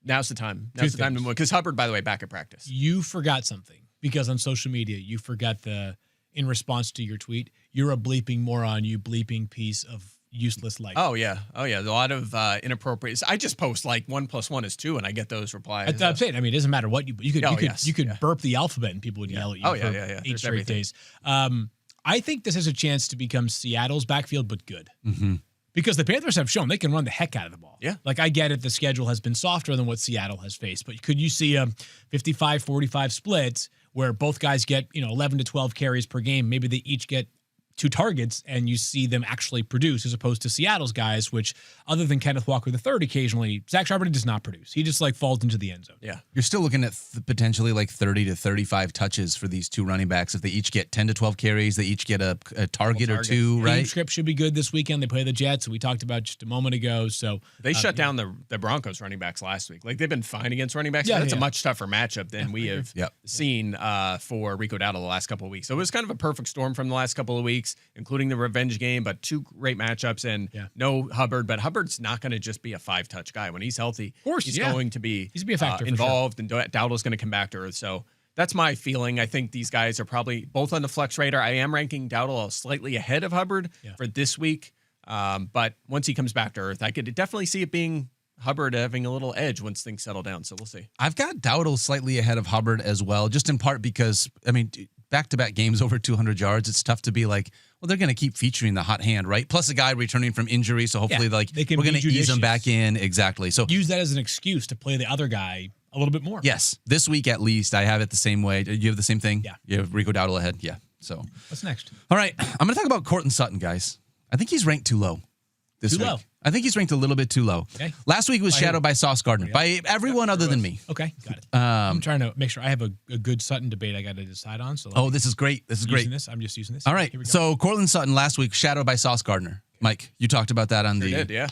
Speaker 4: Now's the time. Now's the time to move. Because Hubbard, by the way, back at practice.
Speaker 3: You forgot something, because on social media, you forgot in response to your tweet, you're a bleeping moron, you bleeping piece of useless life.
Speaker 4: Oh, yeah. A lot of inappropriate. I just post like 1 + 1 is 2, and I get those replies.
Speaker 3: I'm saying, it doesn't matter what you could burp the alphabet and people would yell at you for 8 straight days. I think this has a chance to become Seattle's backfield, but good. Mm-hmm. Because the Panthers have shown they can run the heck out of the ball.
Speaker 4: Yeah.
Speaker 3: Like, I get it, the schedule has been softer than what Seattle has faced, but could you see a 55-45 split where both guys get, 11 to 12 carries per game? Maybe they each get 2 targets, and you see them actually produce, as opposed to Seattle's guys, which, other than Kenneth Walker III occasionally, Zach Charbonnet does not produce. He just falls into the end zone.
Speaker 4: Yeah.
Speaker 2: You're still looking at potentially like 30 to 35 touches for these 2 running backs. If they each get 10 to 12 carries, they each get a target or 2, right?
Speaker 3: Game script should be good this weekend. They play the Jets, we talked about just a moment ago. So
Speaker 4: they shut down the Broncos running backs last week. Like, they've been fine against running backs, but it's a much tougher matchup than we have seen for Rico Dowdle the last couple of weeks. So it was kind of a perfect storm from the last couple of weeks, including the revenge game, but 2 great matchups, and no Hubbard. But Hubbard's not going to just be a 5-touch guy. When he's healthy,
Speaker 3: of course,
Speaker 4: he's going to be
Speaker 3: a factor
Speaker 4: involved, and Dowdle's going to come back to earth. So that's my feeling. I think these guys are probably both on the flex radar. I am ranking Dowdle slightly ahead of Hubbard for this week, but once he comes back to earth, I could definitely see it being Hubbard having a little edge once things settle down. So we'll see.
Speaker 2: I've got Dowdle slightly ahead of Hubbard as well, just in part because, back-to-back games over 200 yards, it's tough to be like, well, they're going to keep featuring the hot hand, right? Plus a guy returning from injury, so hopefully we're going to ease him back in. Exactly. So
Speaker 3: use that as an excuse to play the other guy a little bit more.
Speaker 2: Yes. This week at least, I have it the same way. You have the same thing?
Speaker 3: Yeah.
Speaker 2: You have Rico Dowdle ahead? Yeah. So
Speaker 3: what's next?
Speaker 2: All right. I'm going to talk about Courtland Sutton, guys. I think he's ranked too low this week.
Speaker 3: Low.
Speaker 2: I think he's ranked a little bit too low. Okay. Last week was shadowed by Sauce Gardner, by everyone other than me.
Speaker 3: Okay, got it. I'm trying to make sure I have a good Sutton debate I got to decide on. So
Speaker 2: this is great. This is great.
Speaker 3: I'm just using this.
Speaker 2: All right. So Courtland Sutton last week shadowed by Sauce Gardner. Mike, you talked about that on
Speaker 4: shadow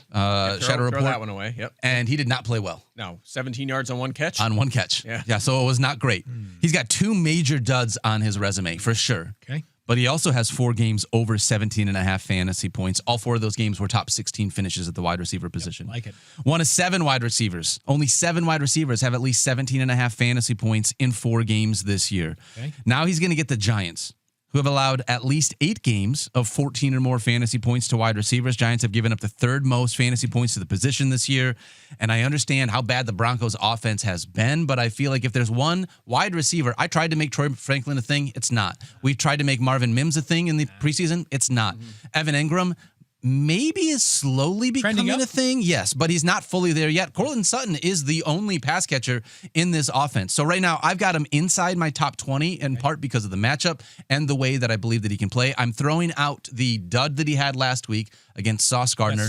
Speaker 4: report. Throw that one away. Yep.
Speaker 2: And he did not play well.
Speaker 4: No, 17 yards on 1 catch.
Speaker 2: On 1 catch. Yeah. So it was not great. He's got 2 major duds on his resume for sure.
Speaker 3: Okay.
Speaker 2: But he also has 4 games over 17.5 fantasy points. All 4 of those games were top 16 finishes at the wide receiver position.
Speaker 3: Like it.
Speaker 2: 1 of 7 wide receivers. Only 7 wide receivers have at least 17.5 fantasy points in 4 games this year. Okay. Now he's going to get the Giants, who have allowed at least 8 games of 14 or more fantasy points to wide receivers. Giants have given up the 3rd most fantasy points to the position this year. And I understand how bad the Broncos offense has been, but I feel like if there's one wide receiver, I tried to make Troy Franklin a thing. It's not. We've tried to make Marvin Mims a thing in the preseason. It's not. Evan Engram maybe is slowly becoming a thing. Yes, but he's not fully there yet. Courtland Sutton is the only pass catcher in this offense. So right now, I've got him inside my top 20 in part because of the matchup and the way that I believe that he can play. I'm throwing out the dud that he had last week against Sauce Gardner.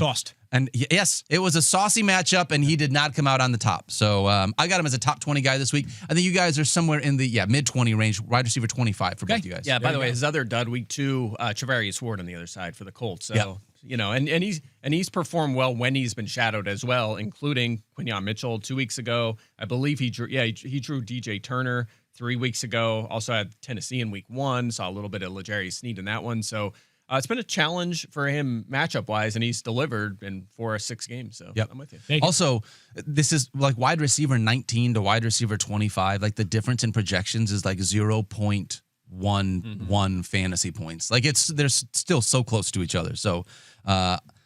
Speaker 2: And yes, it was a saucy matchup, and he did not come out on the top. So I got him as a top 20 guy this week. I think you guys are somewhere in the mid 20 range, wide receiver 25 for both you guys.
Speaker 4: Yeah. By the way, his other dud week 2, Travarius Ward on the other side for the Colts. So and he's performed well when he's been shadowed as well, including Quinyon Mitchell 2 weeks ago. I believe he drew DJ Turner 3 weeks ago. Also had Tennessee in week 1. Saw a little bit of L'Jarius Sneed in that one. So. It's been a challenge for him matchup-wise, and he's delivered in 4 or 6 games. So I'm with you.
Speaker 2: Also, this is like wide receiver 19 to wide receiver 25. Like the difference in projections is like 0.11 fantasy points. Like they're still so close to each other. So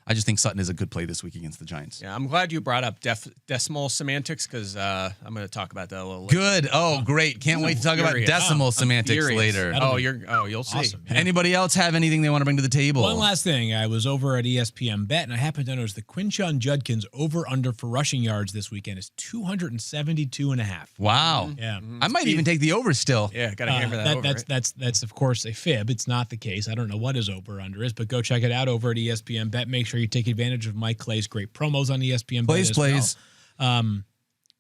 Speaker 2: I just think Sutton is a good play this week against the Giants.
Speaker 4: Yeah, I'm glad you brought up decimal semantics because I'm going to talk about that a little later.
Speaker 2: Good. Oh, great. Can't wait to talk about decimal semantics later.
Speaker 4: You'll see.
Speaker 3: Awesome. Yeah.
Speaker 2: Anybody else have anything they want to bring to the table?
Speaker 3: One last thing. I was over at ESPN Bet, and I happened to notice the Quinshon Judkins over-under for rushing yards this weekend is 272.5.
Speaker 2: Wow.
Speaker 3: Yeah.
Speaker 2: I might even take the over still.
Speaker 4: Yeah, got to hammer that over.
Speaker 3: That's of course a fib. It's not the case. I don't know what his over-under is, but go check it out over at ESPN Bet. Make sure you take advantage of Mike Clay's great promos on ESPN Bet as well.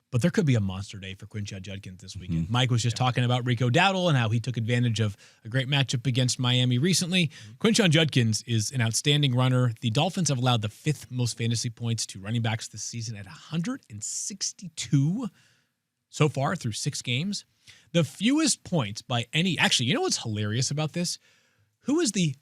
Speaker 3: But there could be a monster day for Quinshon Judkins this weekend. Mike was just talking about Rico Dowdle and how he took advantage of a great matchup against Miami recently. Quinshon Judkins is an outstanding runner. The Dolphins have allowed the 5th most fantasy points to running backs this season at 162 so far through 6 games. The fewest points by any. Actually, you know what's hilarious about this? Who is the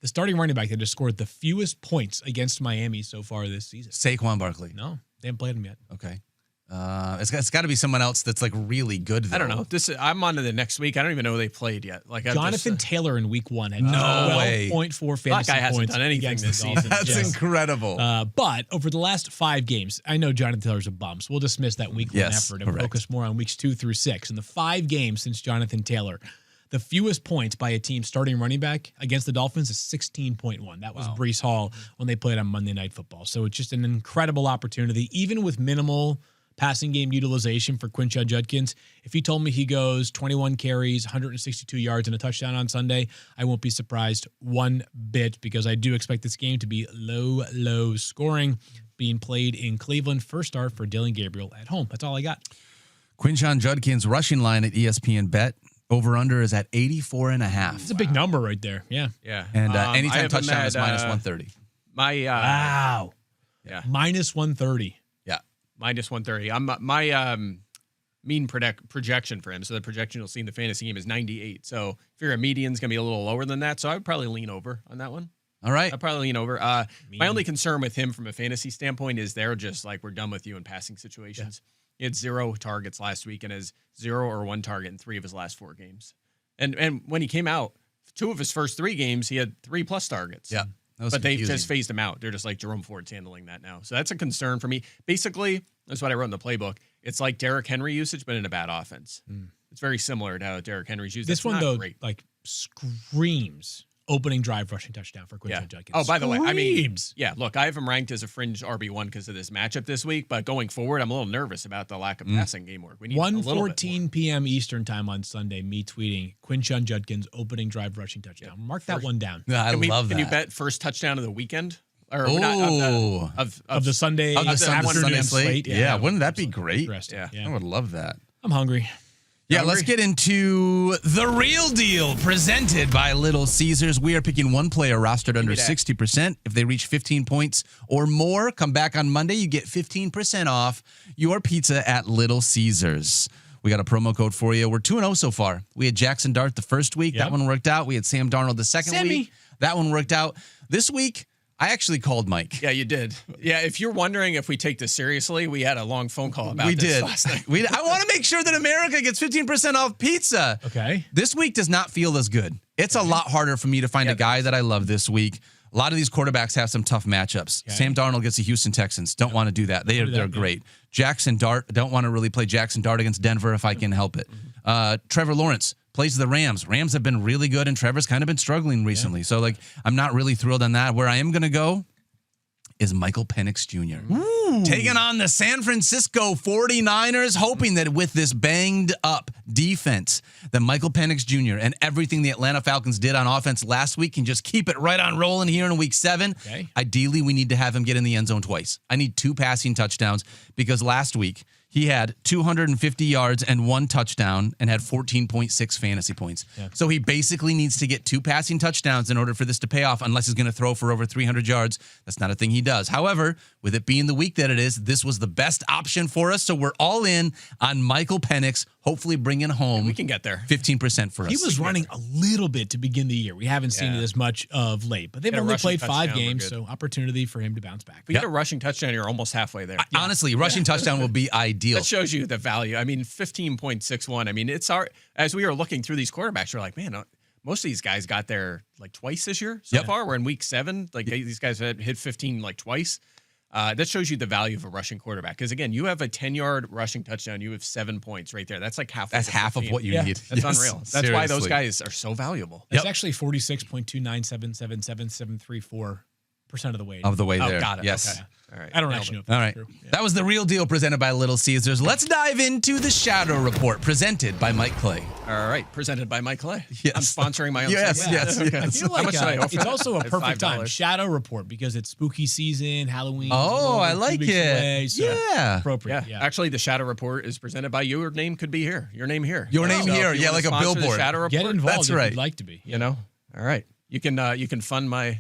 Speaker 3: starting running back that has scored the fewest points against Miami so far this season?
Speaker 2: Saquon Barkley.
Speaker 3: No, they haven't played him yet.
Speaker 2: Okay. It's got to be someone else that's like really good, though.
Speaker 4: I don't know. I'm on to the next week. I don't even know who they played yet. Like
Speaker 3: Jonathan Taylor in week 1 had
Speaker 2: no way
Speaker 3: 12.4 fantasy
Speaker 4: that guy hasn't
Speaker 3: points
Speaker 4: done anything this season.
Speaker 2: That's incredible.
Speaker 3: But over the last 5 games, I know Jonathan Taylor's a bum, so we'll dismiss that week 1 effort and focus more on weeks 2 through 6. In the 5 games since Jonathan Taylor, the fewest points by a team starting running back against the Dolphins is 16.1. That was Breece Hall when they played on Monday Night Football. So it's just an incredible opportunity, even with minimal passing game utilization for Quinshon Judkins. If he told me he goes 21 carries, 162 yards, and a touchdown on Sunday, I won't be surprised one bit because I do expect this game to be low scoring, being played in Cleveland. First start for Dylan Gabriel at home. That's all I got.
Speaker 2: Quinshon Judkins rushing line at ESPN Bet. Over-under is at 84.5.
Speaker 3: It's a big number right there. Yeah.
Speaker 2: And anytime touchdown is minus 130.
Speaker 3: Wow.
Speaker 4: Yeah.
Speaker 3: Minus 130.
Speaker 2: Yeah.
Speaker 4: Minus 130. My mean projection for him, so the projection you'll see in the fantasy game is 98. So if you're a median's going to be a little lower than that, so I would probably lean over on that one.
Speaker 2: All right.
Speaker 4: I'd probably lean over. My only concern with him from a fantasy standpoint is they're just like, we're done with you in passing situations. Yeah. He had 0 targets last week and has 0 or 1 target in 3 of his last 4 games. And when he came out, 2 of his first 3 games, he had 3+ targets.
Speaker 2: Yeah.
Speaker 4: But they've just phased him out. They're just like Jerome Ford's handling that now. So that's a concern for me. Basically, that's what I wrote in the playbook. It's like Derrick Henry usage, but in a bad offense. It's very similar to how Derrick Henry's used.
Speaker 3: This one, though, like screams opening drive rushing touchdown for Quinshon Judkins.
Speaker 4: Oh, by the way, I mean, look, I have him ranked as a fringe RB1 because of this matchup this week, but going forward, I'm a little nervous about the lack of passing game work. We need
Speaker 3: 1:14 p.m. Eastern time on Sunday, me tweeting Quinshon Judkins opening drive rushing touchdown. Mark that one down.
Speaker 2: Yeah, I love that.
Speaker 4: Can you bet first touchdown of the weekend?
Speaker 3: Or of the Sunday
Speaker 2: slate? Yeah, wouldn't that be great?
Speaker 3: Yeah.
Speaker 2: I would love that.
Speaker 3: I'm hungry.
Speaker 2: Yeah, let's get into the real deal presented by Little Caesars. We are picking one player rostered under 60%. If they reach 15 points or more, come back on Monday. You get 15% off your pizza at Little Caesars. We got a promo code for you. We're 2-0 so far. We had Jackson Dart the first week. Yep. That one worked out. We had Sam Darnold the second week. That one worked out. This week, I actually called Mike.
Speaker 4: Yeah, you did. Yeah, if you're wondering if we take this seriously, we had a long phone call about this last night.
Speaker 2: I want to make sure that America gets 15% off pizza.
Speaker 3: Okay.
Speaker 2: This week does not feel as good. It's a lot harder for me to find a guy that I love this week. A lot of these quarterbacks have some tough matchups. Okay. Sam Darnold gets the Houston Texans. Don't want to do that. They're great. Jackson Dart. Don't want to really play Jackson Dart against Denver if I can help it. Trevor Lawrence plays the Rams. Rams have been really good, and Trevor's kind of been struggling recently. So, I'm not really thrilled on that. Where I am going to go is Michael Penix Jr. Taking on the San Francisco 49ers, hoping that with this banged up defense, that Michael Penix Jr. and everything the Atlanta Falcons did on offense last week can just keep it right on rolling here in week 7.
Speaker 3: Okay.
Speaker 2: Ideally, we need to have him get in the end zone twice. I need 2 passing touchdowns because last week he had 250 yards and 1 touchdown and had 14.6 fantasy points. Yeah. So he basically needs to get 2 passing touchdowns in order for this to pay off, unless he's going to throw for over 300 yards. That's not a thing he does. However, with it being the week that it is, this was the best option for us. So we're all in on Michael Penix, hopefully bringing home.
Speaker 4: We can get there.
Speaker 2: 15% for us.
Speaker 3: He was running a little bit to begin the year. We haven't seen it as much of late, but they've only played 5 games, so opportunity for him to bounce back.
Speaker 4: If you get a rushing touchdown, you're almost halfway there.
Speaker 2: Honestly, rushing touchdown will be ideal.
Speaker 4: That shows you the value. I mean, 15.61. I mean, it's as we are looking through these quarterbacks, we're like, man, most of these guys got there like twice this year so far. We're in week 7. Like these guys have hit 15 like twice. That shows you the value of a rushing quarterback. Because again, you have a 10-yard rushing touchdown, you have 7 points right there. That's like half.
Speaker 2: That's half of what you need.
Speaker 4: That's unreal. That's why those guys are so valuable.
Speaker 3: It's actually 46.2977773.4% of the way.
Speaker 2: Of the way there.
Speaker 4: Got it.
Speaker 2: Yes.
Speaker 4: Okay. All right.
Speaker 3: I don't actually know if that's true. Yeah.
Speaker 2: That was the real deal presented by Little Caesars. Let's dive into the Shadow Report presented by Mike Clay.
Speaker 4: All right. Presented by Mike Clay.
Speaker 2: Yes.
Speaker 4: I'm sponsoring my own.
Speaker 2: Yes,
Speaker 4: segment.
Speaker 2: yes,
Speaker 4: Okay.
Speaker 2: yes.
Speaker 3: I feel
Speaker 4: How much
Speaker 3: like
Speaker 4: did I offer?
Speaker 3: it's also a
Speaker 4: At
Speaker 3: perfect time.
Speaker 4: $5.
Speaker 3: Shadow Report because it's spooky season, Halloween.
Speaker 2: Oh, I like it. Yeah.
Speaker 3: Appropriate.
Speaker 4: Yeah. Actually, the Shadow Report is presented by you. Your name could be here. Your name here.
Speaker 2: Your name
Speaker 4: So
Speaker 2: here.
Speaker 4: if you
Speaker 2: Yeah,
Speaker 4: want
Speaker 2: like
Speaker 4: to
Speaker 2: a
Speaker 4: sponsor the
Speaker 2: billboard.
Speaker 4: Shadow Report.
Speaker 3: Get involved
Speaker 2: That's
Speaker 3: if
Speaker 2: right.
Speaker 3: you'd like to be.
Speaker 4: You know. All right. You can fund my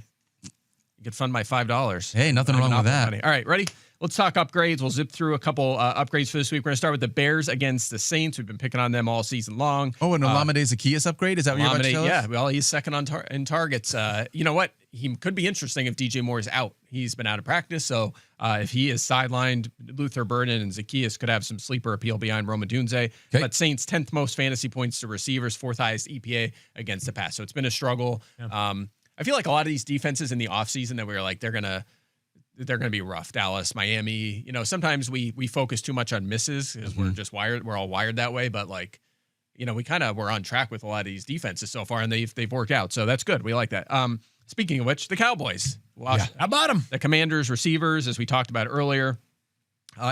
Speaker 4: $5.
Speaker 2: Hey, nothing wrong with that.
Speaker 4: Money. All right, ready? Let's talk upgrades. We'll zip through a couple upgrades for this week. We're going to start with the Bears against the Saints. We've been picking on them all season long.
Speaker 2: Oh, and Olamide Zaccheaus upgrade? Is that what you're about to tell us?
Speaker 4: Yeah, well, he's second in targets. You know what? He could be interesting if DJ Moore is out. He's been out of practice, so if he is sidelined, Luther Burden and Zaccheaus could have some sleeper appeal behind Roma Dunze. Okay. But Saints 10th most fantasy points to receivers, 4th highest EPA against the pass. So it's been a struggle. Yeah. I feel like a lot of these defenses in the offseason that we were like, they're gonna be rough. Dallas, Miami. You know, sometimes we focus too much on misses because we're just wired. We're all wired that way. But like, you know, we kind of were on track with a lot of these defenses so far, and they've worked out. So that's good. We like that. Speaking of which, the Cowboys.
Speaker 3: How about them?
Speaker 4: The Commanders receivers, as we talked about earlier.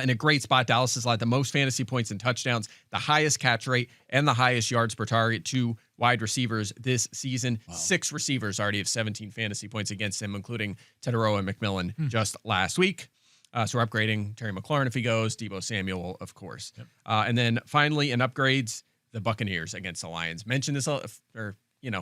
Speaker 4: In a great spot, Dallas has led the most fantasy points and touchdowns, the highest catch rate, and the highest yards per target to wide receivers this season. Wow. 6 receivers already have 17 fantasy points against him, including Teteroa and McMillan just last week. So we're upgrading Terry McLaurin if he goes, Deebo Samuel, of course. Yep. And then finally, in upgrades, the Buccaneers against the Lions. Mentioned this,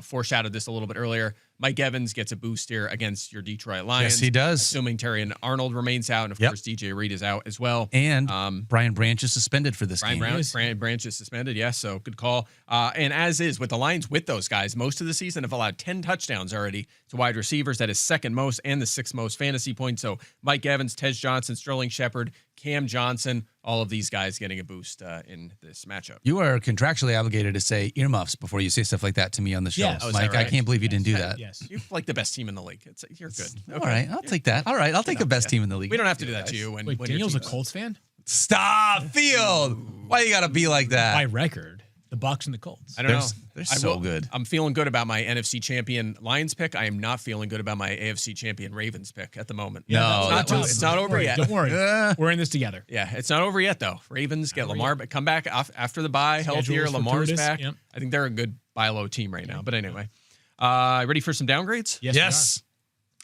Speaker 4: foreshadowed this a little bit earlier. Mike Evans gets a boost here against your Detroit Lions.
Speaker 2: Yes, he does.
Speaker 4: Assuming Terry and Arnold remains out, and of course DJ Reed is out as well.
Speaker 2: And Brian Branch is suspended for this game.
Speaker 4: Brian Branch is suspended, yes, so good call. And as is with the Lions, with those guys, most of the season have allowed 10 touchdowns already to wide receivers. That is second most and the 6th most fantasy points. So Mike Evans, Tej Johnson, Sterling Shepard, Cam Johnson, all of these guys getting a boost in this matchup.
Speaker 2: You are contractually obligated to say earmuffs before you say stuff like that to me on the show.
Speaker 3: Yes.
Speaker 2: Mike,
Speaker 4: right?
Speaker 2: I can't believe you didn't do that.
Speaker 3: Yes.
Speaker 4: You're like the best team in the league. You're good. Okay.
Speaker 2: All right, I'll take that. All right, I'll take the best team in the league.
Speaker 4: We don't have to do that to you. When
Speaker 3: Wait,
Speaker 4: your
Speaker 3: Daniel's a
Speaker 4: team's-
Speaker 3: Colts fan?
Speaker 2: Stop, Field. Why you gotta be like that?
Speaker 3: By record, the Bucs and the Colts.
Speaker 4: I don't know.
Speaker 2: They're so good.
Speaker 4: I'm feeling good about my NFC champion Lions pick. I am not feeling good about my AFC champion Ravens pick at the moment.
Speaker 2: No,
Speaker 4: it's not over yet.
Speaker 3: Don't worry. We're in this together.
Speaker 4: Yeah, it's not over yet though. Ravens get Lamar, but come back after the bye, healthier.
Speaker 3: Schedule's
Speaker 4: Lamar's
Speaker 3: fortuitous.
Speaker 4: back.
Speaker 3: Yep.
Speaker 4: I think they're a good buy low team right now. But anyway, ready for some downgrades?
Speaker 3: Yes.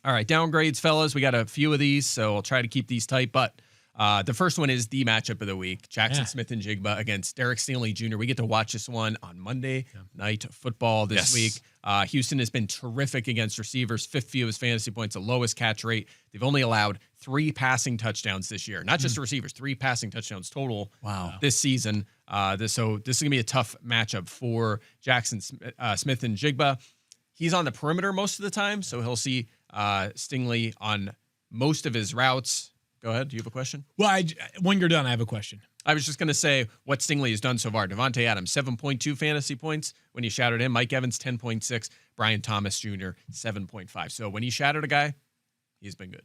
Speaker 4: All right, downgrades, fellas. We got a few of these, so I'll try to keep these tight. But the first one is the matchup of the week: Jackson Smith and Jigba against Derek Stingley Jr. We get to watch this one on Monday Night Football this week. Houston has been terrific against receivers, 5th fewest fantasy points, the lowest catch rate. They've only allowed 3 passing touchdowns this year. Not just the receivers, 3 passing touchdowns total this season. This is going to be a tough matchup for Jackson Smith and Jigba. He's on the perimeter most of the time, so he'll see Stingley on most of his routes. Go ahead. Do you have a question?
Speaker 3: Well, when you're done, I have a question.
Speaker 4: I was just going to say what Stingley has done so far. Devontae Adams, 7.2 fantasy points when you shadowed him. Mike Evans, 10.6. Brian Thomas Jr., 7.5. So when he shadowed a guy, he's been good.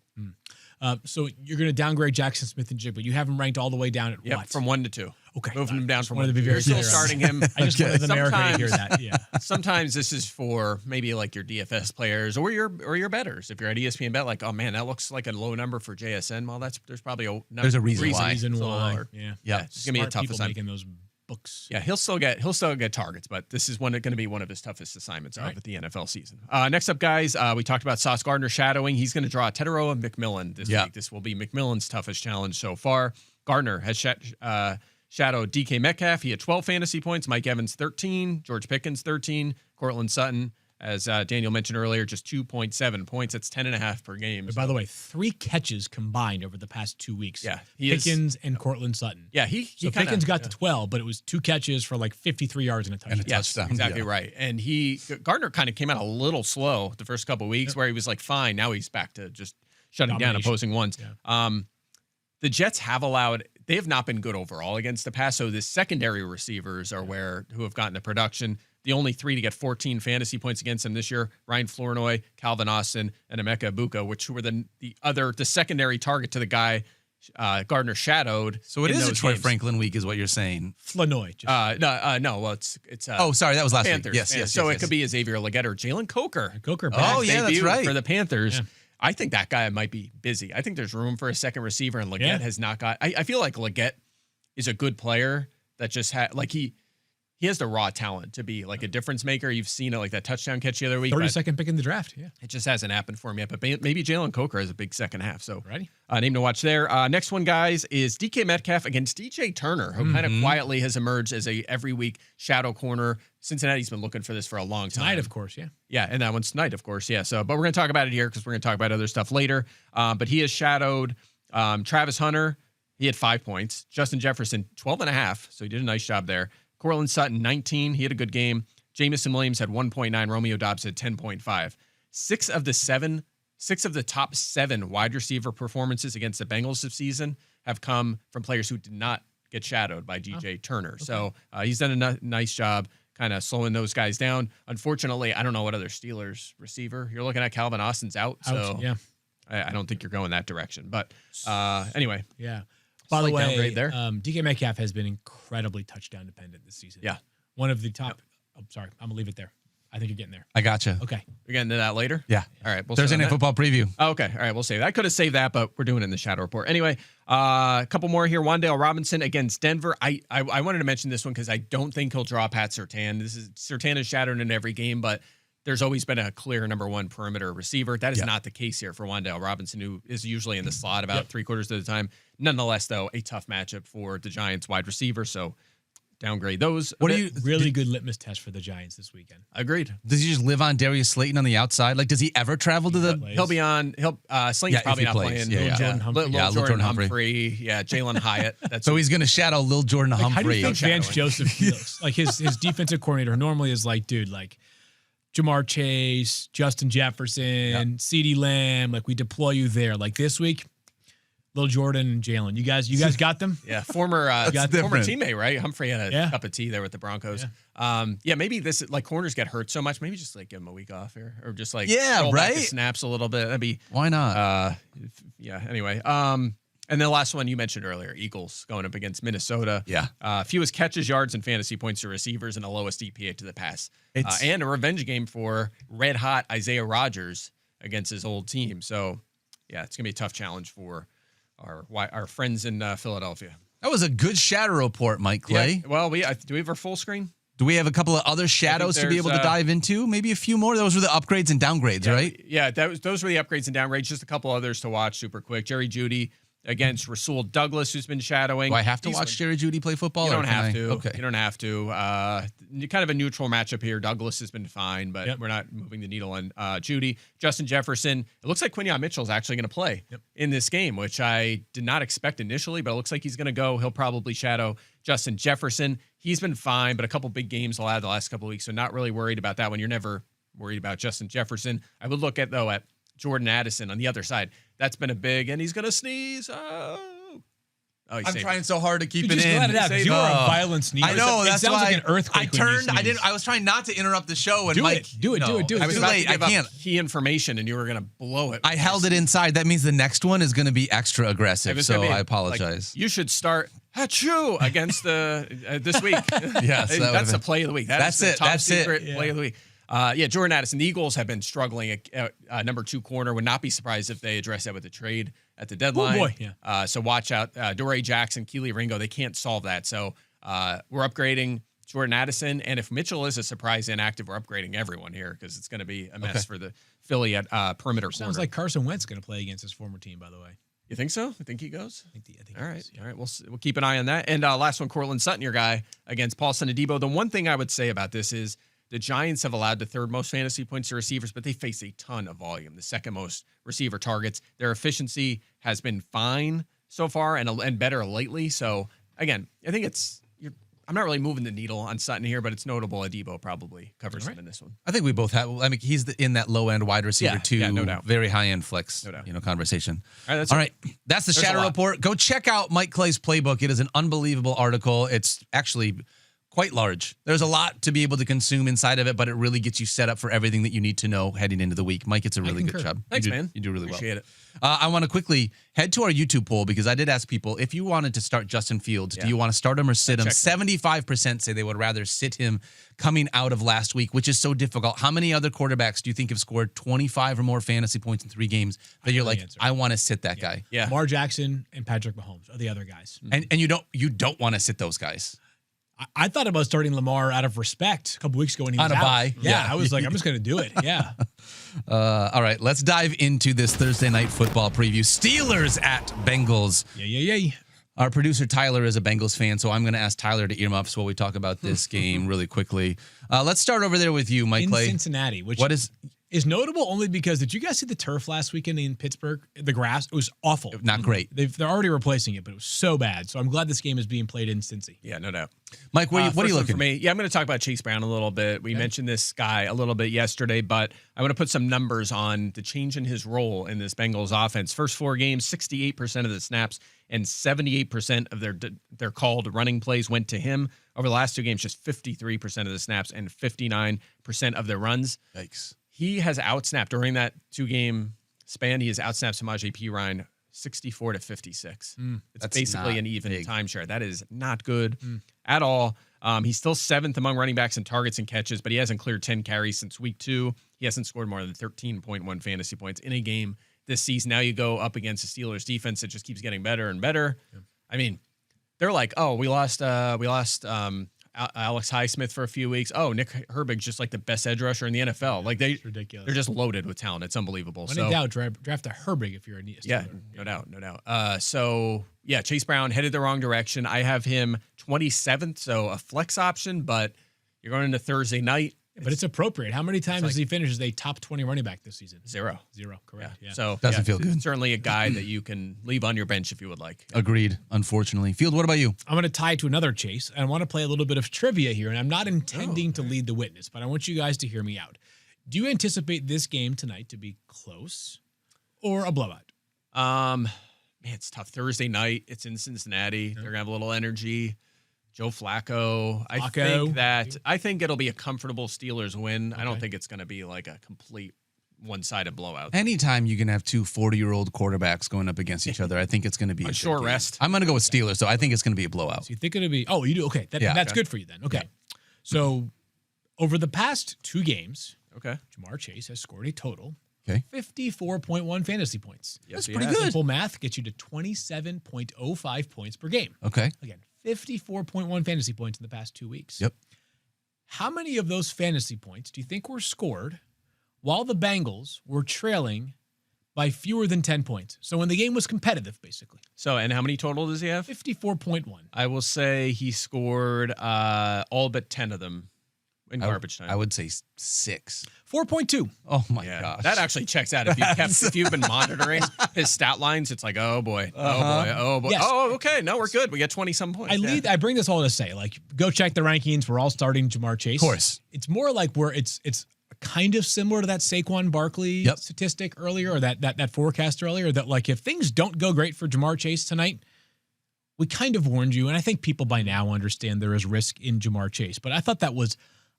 Speaker 3: So you're going to downgrade Jackson Smith and Jig, but you have him ranked all the way down at what?
Speaker 4: From 1 to 2.
Speaker 3: Okay.
Speaker 4: Moving him down from
Speaker 3: wanted
Speaker 4: 1
Speaker 3: to be
Speaker 4: You're
Speaker 3: very
Speaker 4: still
Speaker 3: clear on
Speaker 4: starting
Speaker 3: that.
Speaker 4: him.
Speaker 3: I just wanted America to hear that. Yeah.
Speaker 4: Sometimes this is for maybe like your DFS players or your bettors. If you're at ESPN Bet, like, oh man, that looks like a low number for JSN. Well, there's probably
Speaker 2: there's a reason why.
Speaker 3: Reason why.
Speaker 4: Yeah. It's gonna be a tough
Speaker 3: people
Speaker 4: assignment.
Speaker 3: making those books.
Speaker 4: Yeah, he'll still get targets, but this is going to be one of his toughest assignments of the NFL season. Next up, guys, we talked about Sauce Gardner shadowing. He's going to draw Tedero and McMillan this week. This will be McMillan's toughest challenge so far. Gardner has shadowed DK Metcalf. He had 12 fantasy points. Mike Evans 13. George Pickens 13. Cortland Sutton, as Daniel mentioned earlier, just 2.7 points. That's 10.5 per game.
Speaker 3: But by the way, 3 catches combined over the past 2 weeks.
Speaker 4: Yeah,
Speaker 3: Pickens and Cortland Sutton.
Speaker 4: Yeah,
Speaker 3: Pickens got to 12, but it was 2 catches for like 53 yards and a touchdown.
Speaker 2: touchdown.
Speaker 4: Exactly right. And Gardner kind of came out a little slow the first couple of weeks, where he was like fine. Now he's back to just shutting down opposing ones. Yeah. The Jets they have not been good overall against the pass. So the secondary receivers are who have gotten the production. The only 3 to get 14 fantasy points against them this year: Ryan Flournoy, Calvin Austin, and Emeka Egbuka, which were the secondary target to the guy Gardner shadowed.
Speaker 2: So it is a Troy Franklin week, is what you're saying.
Speaker 3: Flournoy.
Speaker 4: No. Well, it's.
Speaker 2: Oh, sorry, that was last
Speaker 4: Panthers.
Speaker 2: week. Yes.
Speaker 4: So it could be Xavier Legette or Jalen Coker.
Speaker 3: Oh,
Speaker 2: yeah, that's right.
Speaker 4: For the Panthers.
Speaker 3: Yeah.
Speaker 4: I think that guy might be busy. I think there's room for a second receiver, and Legette has not got. I feel like Legette is a good player that just had he has the raw talent to be like a difference maker. You've seen it, like that touchdown catch the other week.
Speaker 3: 32nd pick in the draft. Yeah,
Speaker 4: it just hasn't happened for him yet. But maybe Jalen Coker has a big second half. So
Speaker 3: ready?
Speaker 4: Name to watch there. Next one, guys, is DK Metcalf against DJ Turner, who kind of quietly has emerged as a every week shadow corner. Cincinnati's been looking for this for a long time.
Speaker 3: Tonight, of course. Yeah.
Speaker 4: Yeah, and that one's tonight, of course. Yeah. So, but we're going to talk about it here because we're going to talk about other stuff later. But he has shadowed Travis Hunter. He had 5 points. Justin Jefferson, 12.5. So he did a nice job there. Cortland Sutton, 19. He had a good game. Jamison Williams had 1.9. Romeo Dobbs had 10.5. Six of the top 7 wide receiver performances against the Bengals this season have come from players who did not get shadowed by DJ Turner. Okay. So he's done a nice job kind of slowing those guys down. Unfortunately, I don't know what other Steelers receiver. You're looking at Calvin Austin's out. So yeah. I don't think you're going that direction. But anyway.
Speaker 3: Yeah. By the way, DK Metcalf has been incredibly touchdown dependent this season.
Speaker 4: Yeah.
Speaker 3: One of the top. Oh, sorry. I'm going to leave it there. I think you're getting there.
Speaker 2: I gotcha.
Speaker 3: Okay.
Speaker 4: We're getting to that later?
Speaker 2: Yeah.
Speaker 4: All right.
Speaker 2: Thursday Night Football preview.
Speaker 4: Oh, okay. All right. We'll save that. I could have saved that, but we're doing it in the Shadow Report. Anyway, a couple more here. Wan'Dale Robinson against Denver. I wanted to mention this one because I don't think he'll draw Pat Surtain. Surtain is shadowed in every game, but there's always been a clear number 1 perimeter receiver. That is not the case here for Wan'Dale Robinson, who is usually in the slot about 3/4 of the time. Nonetheless, though, a tough matchup for the Giants wide receiver. So downgrade those.
Speaker 3: Really good litmus test for the Giants this weekend.
Speaker 4: Agreed.
Speaker 2: Does he just live on Darius Slayton on the outside? Like, does he ever travel to the?
Speaker 4: He'll be on. Slayton's probably not
Speaker 2: plays.
Speaker 4: playing.
Speaker 3: Jordan
Speaker 4: Humphrey. Yeah, Jalen Hyatt.
Speaker 2: So he's going to shadow Lil Jordan Humphrey.
Speaker 3: How do you think Vance Joseph feels? Like his defensive coordinator normally is like, dude, like Jamar Chase, Justin Jefferson, CeeDee Lamb. Like we deploy you there. Like this week, Lil Jordan and Jalen. You guys got them?
Speaker 4: Yeah, former teammate, right? Humphrey had a cup of tea there with the Broncos. Yeah, maybe this like corners get hurt so much. Maybe just like give them a week off here, or just like roll back the snaps a little bit. That'd be
Speaker 2: why not?
Speaker 4: Anyway, and the last one you mentioned earlier, Eagles going up against Minnesota.
Speaker 2: Yeah,
Speaker 4: fewest catches, yards, and fantasy points to receivers, and the lowest EPA to the pass. And a revenge game for red hot Isaiah Rodgers against his old team. So yeah, it's gonna be a tough challenge for our friends in Philadelphia.
Speaker 2: That was a good shadow report, Mike Clay.
Speaker 4: Yeah, well, do we have our full screen?
Speaker 2: Do we have a couple of other shadows to be able to dive into? Maybe a few more? Those were the upgrades and downgrades, right?
Speaker 4: Yeah, those were the upgrades and downgrades. Just a couple others to watch super quick. Jerry Jeudy against Rasul Douglas, who's been shadowing.
Speaker 2: Do I have to watch Jerry Jeudy play football?
Speaker 4: You don't have to.
Speaker 2: Okay.
Speaker 4: You don't have to. Kind of a neutral matchup here. Douglas has been fine, but we're not moving the needle on Jeudy. Justin Jefferson. It looks like Quinyon Mitchell's actually going to play in this game, which I did not expect initially, but it looks like he's going to go. He'll probably shadow Justin Jefferson. He's been fine, but a couple big games he'll have the last couple of weeks, so not really worried about that one. You're never worried about Justin Jefferson. I would look at Jordan Addison on the other side. That's been a big, and he's going to sneeze. Oh,
Speaker 2: I'm trying so hard to keep it
Speaker 3: just
Speaker 2: in.
Speaker 3: let it out, 'cause you are a violent sneezer.
Speaker 2: I know.
Speaker 3: It
Speaker 2: That's
Speaker 3: sounds
Speaker 2: why
Speaker 3: like an earthquake
Speaker 2: I
Speaker 3: when you
Speaker 2: turned. I
Speaker 3: sneeze.
Speaker 2: didn't. I was trying not to interrupt the show. And
Speaker 3: Do
Speaker 2: Mike,
Speaker 3: it. Do it.
Speaker 2: no.
Speaker 3: Do it. Do it.
Speaker 2: I was
Speaker 3: Do
Speaker 2: too
Speaker 3: it.
Speaker 2: late. I can't.
Speaker 4: Key information, and you were gonna blow it.
Speaker 2: I held it inside. That means the next one is going to be extra aggressive.
Speaker 4: It's
Speaker 2: So
Speaker 4: gonna be
Speaker 2: I
Speaker 4: like,
Speaker 2: apologize.
Speaker 4: you should start Achoo against the this week.
Speaker 2: Yes,
Speaker 4: that's the play of the week.
Speaker 2: That's
Speaker 4: the
Speaker 2: it.
Speaker 4: top
Speaker 2: That's it.
Speaker 4: secret play of the week. Jordan Addison. The Eagles have been struggling at number 2 corner. Would not be surprised if they address that with a trade at the deadline.
Speaker 3: Oh boy, yeah.
Speaker 4: So watch out. Doray Jackson, Keely Ringo. They can't solve that. So we're upgrading Jordan Addison, and if Mitchell is a surprise inactive, we're upgrading everyone here because it's going to be a mess for the Philly at perimeter corner.
Speaker 3: Sounds like Carson Wentz going to play against his former team, by the way.
Speaker 4: You think so? I think he goes.
Speaker 3: I think
Speaker 4: All right. All right. We'll keep an eye on that. And last one, Cortland Sutton, your guy, against Paul Adebo. The one thing I would say about this is the Giants have allowed the 3rd most fantasy points to receivers, but they face a ton of volume, the 2nd most receiver targets. Their efficiency has been fine so far and better lately. So, again, I think I'm not really moving the needle on Sutton here, but it's notable Adebo probably covers him in this one.
Speaker 2: I think we both have. I mean, he's in that low end wide receiver too.
Speaker 4: Yeah, no doubt.
Speaker 2: Very high end flex.
Speaker 4: No doubt.
Speaker 2: Conversation.
Speaker 4: All right.
Speaker 2: All right. That's the
Speaker 4: There's
Speaker 2: Shadow
Speaker 4: a lot.
Speaker 2: Report. Go check out Mike Clay's playbook. It is an unbelievable article. It's actually quite large. There's a lot to be able to consume inside of it, but it really gets you set up for everything that you need to know heading into the week. Mike, it's a really good job.
Speaker 4: Thanks,
Speaker 2: you do,
Speaker 4: man.
Speaker 2: You do really
Speaker 4: Appreciate
Speaker 2: well.
Speaker 4: it.
Speaker 2: I want to quickly head to our YouTube poll because I did ask people if you wanted to start Justin Fields, do you want to start him or sit him? 75% say they would rather sit him coming out of last week, which is so difficult. How many other quarterbacks do you think have scored 25 or more fantasy points in 3 games that you're like, I want to sit that guy?
Speaker 4: Yeah.
Speaker 3: Lamar Jackson and Patrick Mahomes are the other guys.
Speaker 2: And you don't want to sit those guys.
Speaker 3: I thought about starting Lamar out of respect a couple weeks ago when he was
Speaker 2: On a
Speaker 3: out.
Speaker 2: bye.
Speaker 3: Yeah,
Speaker 2: Yeah.
Speaker 3: I was like, I'm just going to do it. Yeah.
Speaker 2: All right, let's dive into this Thursday night football preview. Steelers at Bengals.
Speaker 3: Yeah.
Speaker 2: Our producer Tyler is a Bengals fan, so I'm going to ask Tyler to earmuffs while we talk about this game really quickly. Let's start over there with you, Mike
Speaker 3: In
Speaker 2: Clay.
Speaker 3: Cincinnati, which
Speaker 2: What is
Speaker 3: is notable only because did you guys see the turf last weekend in Pittsburgh? The grass, it was awful.
Speaker 2: not great?
Speaker 3: They're already replacing it, but it was so bad. So I'm glad this game is being played in Cincy.
Speaker 4: Yeah, no doubt.
Speaker 2: Mike, what are you
Speaker 4: First one
Speaker 2: looking
Speaker 4: for me? Yeah, I'm going to talk about Chase Brown a little bit. We mentioned this guy a little bit yesterday, but I want to put some numbers on the change in his role in this Bengals offense. First 4 games, 68% of the snaps and 78% of their called running plays went to him. Over the last 2 games, just 53% of the snaps and 59% of their runs.
Speaker 2: Yikes.
Speaker 4: He has outsnapped during that 2-game span. He has outsnapped Samaje Perine 64 to 56. It's
Speaker 2: That's
Speaker 4: basically
Speaker 2: not
Speaker 4: an even
Speaker 2: big.
Speaker 4: timeshare. That is not good at all. He's still 7th among running backs in targets and catches, but he hasn't cleared 10 carries since week 2. He hasn't scored more than 13.1 fantasy points in a game this season. Now you go up against the Steelers defense that just keeps getting better and better. Yeah. I mean, they're like, oh, we lost Alex Highsmith for a few weeks. Oh, Nick Herbig's just like the best edge rusher in the NFL. Like
Speaker 3: It's ridiculous.
Speaker 4: they're just loaded with talent. It's unbelievable.
Speaker 3: When in doubt, draft a Herbig if you're a Steeler.
Speaker 4: Yeah, no doubt. So Chase Brown headed the wrong direction. I have him 27th, so a flex option, but you're going into Thursday night.
Speaker 3: But it's appropriate. How many times has he finished as a top 20 running back this season?
Speaker 4: 0.
Speaker 3: Correct. Yeah.
Speaker 4: So
Speaker 2: Doesn't feel good.
Speaker 4: Certainly a guy that you can leave on your bench if you would like.
Speaker 2: Agreed, unfortunately. Field, what about you?
Speaker 3: I'm going to tie to another Chase. I want to play a little bit of trivia here, and I'm not intending to lead the witness, but I want you guys to hear me out. Do you anticipate this game tonight to be close or a blowout?
Speaker 4: Man, it's tough. Thursday night. It's in Cincinnati. They're gonna have a little energy. Joe Flacco. I think it'll be a comfortable Steelers win. I don't think it's gonna be like a complete one-sided blowout.
Speaker 2: Anytime you can have 2 40-year-old quarterbacks going up against each other, I think it's going to be a good
Speaker 4: short
Speaker 2: game.
Speaker 4: rest.
Speaker 2: I'm going to go with Steelers, so I think it's going to be a blowout.
Speaker 3: So you think it'll be? Oh, you do. Okay, that's good for you then. Okay, so over the past 2 games, Jamar Chase has scored a total 54.1 fantasy points.
Speaker 4: Yes,
Speaker 3: That's pretty good. Simple math gets you to 27.05 points per game.
Speaker 2: Okay.
Speaker 3: Again, 54.1 fantasy points in the past 2 weeks.
Speaker 2: Yep.
Speaker 3: How many of those fantasy points do you think were scored while the Bengals were trailing by fewer than 10 points? So when the game was competitive, basically.
Speaker 4: So, and how many total does he have?
Speaker 3: 54.1.
Speaker 4: I will say he scored all but 10 of them in garbage time.
Speaker 2: I would say 6.
Speaker 3: 4.2.
Speaker 2: Oh my gosh.
Speaker 4: That actually checks out. If you've been monitoring his stat lines, it's like, oh boy.
Speaker 3: Yes.
Speaker 4: Oh, okay. No, we're good. We got 20-some points.
Speaker 3: I bring this all to say, like, go check the rankings. We're all starting Jamar Chase.
Speaker 2: Of course.
Speaker 3: It's more like where it's kind of similar to that Saquon Barkley statistic earlier, or that forecast earlier, that like if things don't go great for Jamar Chase tonight, we kind of warned you, and I think people by now understand there is risk in Jamar Chase, but I thought that was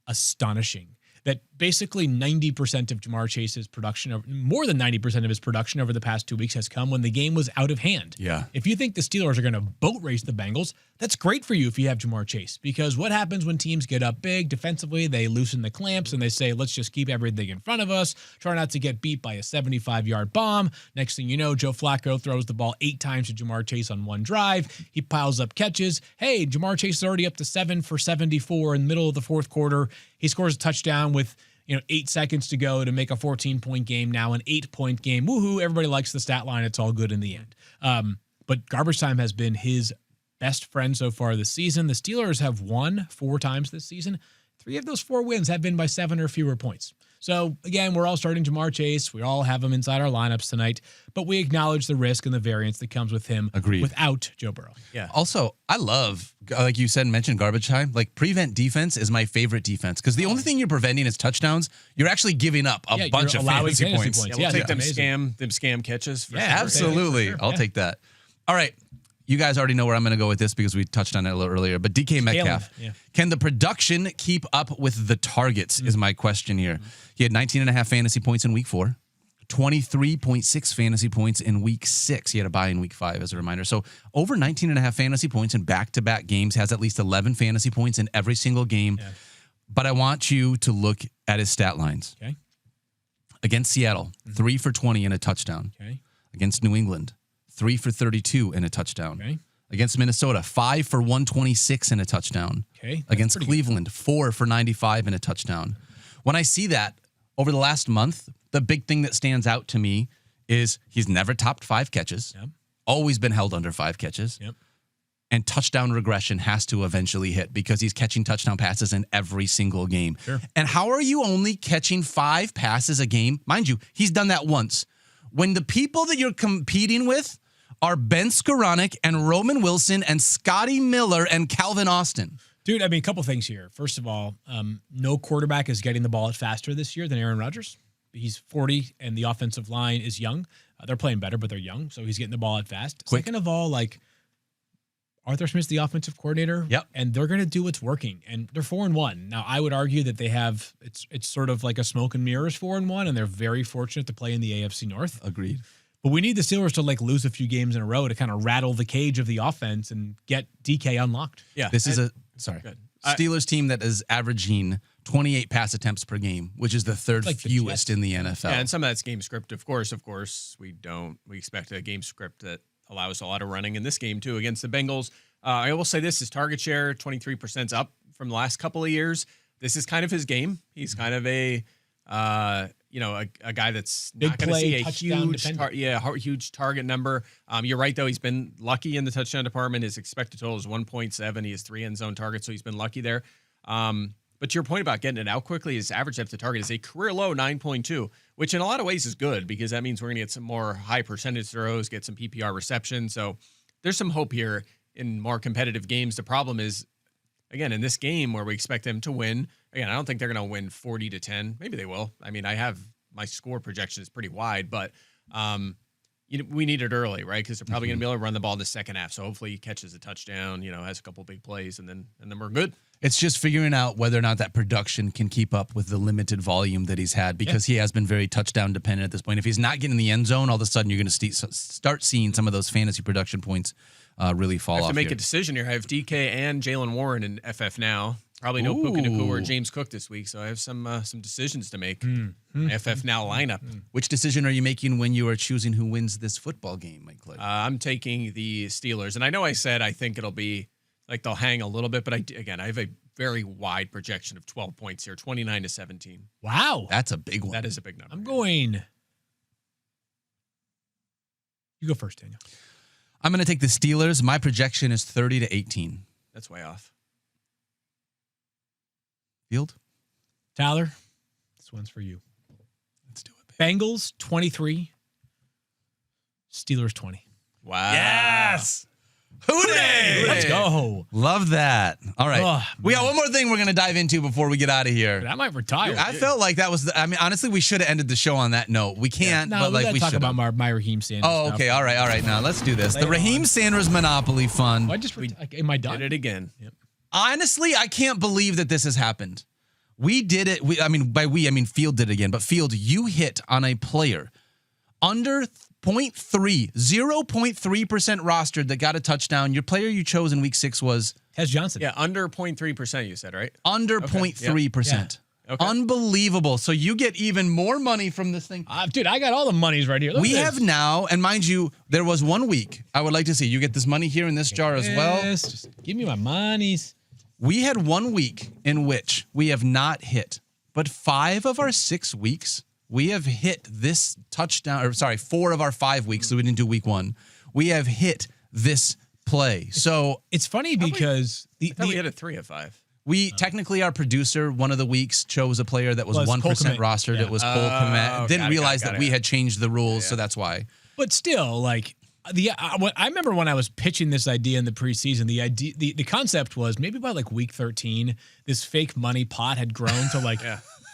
Speaker 3: astonishing that basically 90% of Jamar Chase's production, more than 90% of his production over the past 2 weeks has come when the game was out of hand.
Speaker 2: Yeah.
Speaker 3: If you think the Steelers are going to boat race the Bengals, that's great for you if you have Jamar Chase, because what happens when teams get up big defensively, they loosen the clamps and they say, let's just keep everything in front of us, try not to get beat by a 75-yard bomb. Next thing you know, Joe Flacco throws the ball 8 times to Jamar Chase on one drive. He piles up catches. Hey, Jamar Chase is already up to 7 for 74 in the middle of the fourth quarter. He scores a touchdown with 8 seconds to go to make a 14-point game, now an 8-point game. Woohoo, everybody likes the stat line. It's all good in the end. But garbage time has been his best friend so far this season. The Steelers have won 4 times this season. 3 of those 4 wins have been by 7 or fewer points. So, again, we're all starting Jamar Chase. We all have him inside our lineups tonight, but we acknowledge the risk and the variance that comes with him without Joe Burrow.
Speaker 2: Yeah. Also, I love, like you said, mentioned garbage time. Like, prevent defense is my favorite defense because the only thing you're preventing is touchdowns. You're actually giving up a bunch of fantasy points.
Speaker 4: Yeah, we'll take them scam catches.
Speaker 2: Yeah, absolutely. I'll take that. All right. You guys already know where I'm going to go with this because we touched on it a little earlier. But DK Metcalf, can the production keep up with the targets is my question here. He had 19.5 fantasy points in week 4, 23.6 fantasy points in week 6. He had a bye in week 5 as a reminder. So over 19.5 fantasy points in back-to-back games, has at least 11 fantasy points in every single game. Yeah. But I want you to look at his stat lines.
Speaker 3: Okay.
Speaker 2: Against Seattle, 3 for 20 and a touchdown.
Speaker 3: Okay.
Speaker 2: Against New England, 3 for 32 and a touchdown.
Speaker 3: Okay.
Speaker 2: Against Minnesota, 5 for 126 and a touchdown.
Speaker 3: Okay.
Speaker 2: Against Cleveland, 4 for 95 and a touchdown. When I see that over the last month, the big thing that stands out to me is he's never topped 5 catches.
Speaker 3: Yep.
Speaker 2: Always been held under 5 catches.
Speaker 3: Yep.
Speaker 2: And touchdown regression has to eventually hit because he's catching touchdown passes in every single game.
Speaker 3: Sure.
Speaker 2: And how are you only catching 5 passes a game? Mind you, he's done that once. When the people that you're competing with are Ben Skoranek and Roman Wilson and Scotty Miller and Calvin Austin.
Speaker 3: Dude, I mean, a couple things here. First of all, no quarterback is getting the ball out faster this year than Aaron Rodgers. He's 40, and the offensive line is young. They're playing better, but they're young, so he's getting the ball out fast.
Speaker 2: Quick.
Speaker 3: Second of all, Arthur Smith's the offensive coordinator, and they're going to do what's working, and they're 4-1. Now, I would argue that they have it's sort of like a smoke and mirrors 4-1, and they're very fortunate to play in the AFC North.
Speaker 2: Agreed.
Speaker 3: But we need the Steelers to lose a few games in a row to kind of rattle the cage of the offense and get DK unlocked.
Speaker 2: Yeah, this is Steelers team that is averaging 28 pass attempts per game, which is the third fewest in the NFL.
Speaker 4: Yeah, and some of that's game script, of course. We expect a game script that allows a lot of running in this game too against the Bengals. I will say this: his target share 23% up from the last couple of years. This is kind of his game. He's kind of a guy that's not going to see a huge target number. You're right, though. He's been lucky in the touchdown department. His expected total is 1.7. He has 3 end zone targets, so he's been lucky there. But to your point about getting it out quickly, his average depth of target is a career low 9.2, which in a lot of ways is good because that means we're going to get some more high percentage throws, get some PPR reception. So there's some hope here in more competitive games. The problem is, again, in this game where we expect them to win, again, I don't think they're going to win 40-10. Maybe they will. I mean, I have my score projection is pretty wide, but we need it early, right? Because they're probably going to be able to run the ball in the second half. So hopefully he catches a touchdown, has a couple big plays, and then we're good.
Speaker 2: It's just figuring out whether or not that production can keep up with the limited volume that he's had because he has been very touchdown dependent at this point. If he's not getting in the end zone, all of a sudden you're going to start seeing some of those fantasy production points really fall off.
Speaker 4: I have to make a decision here. I have DK and Jalen Warren in FF now. Probably no Puka Nacua or James Cook this week, so I have some decisions to make. FF now lineup.
Speaker 2: Which decision are you making when you are choosing who wins this football game, Mike Clay?
Speaker 4: I'm taking the Steelers, and I know I said I think it'll be they'll hang a little bit, but I have a very wide projection of 12 points here, 29-17.
Speaker 3: Wow,
Speaker 2: that's a big one.
Speaker 4: That is a big number.
Speaker 3: I'm going. You go first, Daniel.
Speaker 2: I'm going to take the Steelers. My projection is 30-18.
Speaker 4: That's way off.
Speaker 2: Field?
Speaker 3: Tyler, this one's for you.
Speaker 2: Let's do it, baby.
Speaker 3: Bengals 23, Steelers 20.
Speaker 4: Wow.
Speaker 2: Yes. Hooray!
Speaker 3: Let's go.
Speaker 2: Love that. All right.
Speaker 3: Oh,
Speaker 2: we got one more thing we're going to dive into before we get out of here.
Speaker 3: I might retire.
Speaker 2: I felt like that was, I mean, honestly, we should have ended the show on that note. We can't,
Speaker 3: No,
Speaker 2: but like we
Speaker 3: talk
Speaker 2: should
Speaker 3: about my Raheim Sanders.
Speaker 2: Oh, okay.
Speaker 3: stuff.
Speaker 2: All right. Now let's do this. The
Speaker 3: Later
Speaker 2: Raheim Sanders Monopoly Fund.
Speaker 3: Am I done?
Speaker 4: Did it again.
Speaker 3: Yep.
Speaker 2: Honestly, I can't believe that this has happened. We did it. I mean Field did it again, but Field, you hit on a player under 0.3% rostered that got a touchdown. Your player you chose in week 6 was
Speaker 3: Hez Johnson.
Speaker 4: Yeah, under 0.3%, you said, right?
Speaker 2: under 0.3%.
Speaker 4: Yeah. Okay.
Speaker 2: Unbelievable. So you get even more money from this thing.
Speaker 3: Dude, I got all the monies right here. Look
Speaker 2: We
Speaker 3: at
Speaker 2: have
Speaker 3: this.
Speaker 2: now, and mind you, there was 1 week. I would like to see you get this money here in this jar as well.
Speaker 3: Yes, just give me my monies.
Speaker 2: We had 1 week in which we have not hit, but 5 of our 6 weeks, we have hit this touchdown, or sorry, 4 of our 5 weeks, so we didn't do week 1. We have hit this play. So
Speaker 3: It's funny because
Speaker 4: I thought we had a 3 of 5.
Speaker 2: we technically, our producer, one of the weeks chose a player that was
Speaker 3: Was
Speaker 2: 1%
Speaker 3: Cole Kmet.
Speaker 2: rostered.
Speaker 3: Yeah.
Speaker 2: It was Cole Kmet. Didn't
Speaker 4: got it,
Speaker 2: realize
Speaker 4: got
Speaker 2: that
Speaker 4: it.
Speaker 2: we had changed the rules, so that's why.
Speaker 3: But still, like I remember when I was pitching this idea in the preseason, the concept was maybe by like week 13, this fake money pot had grown to like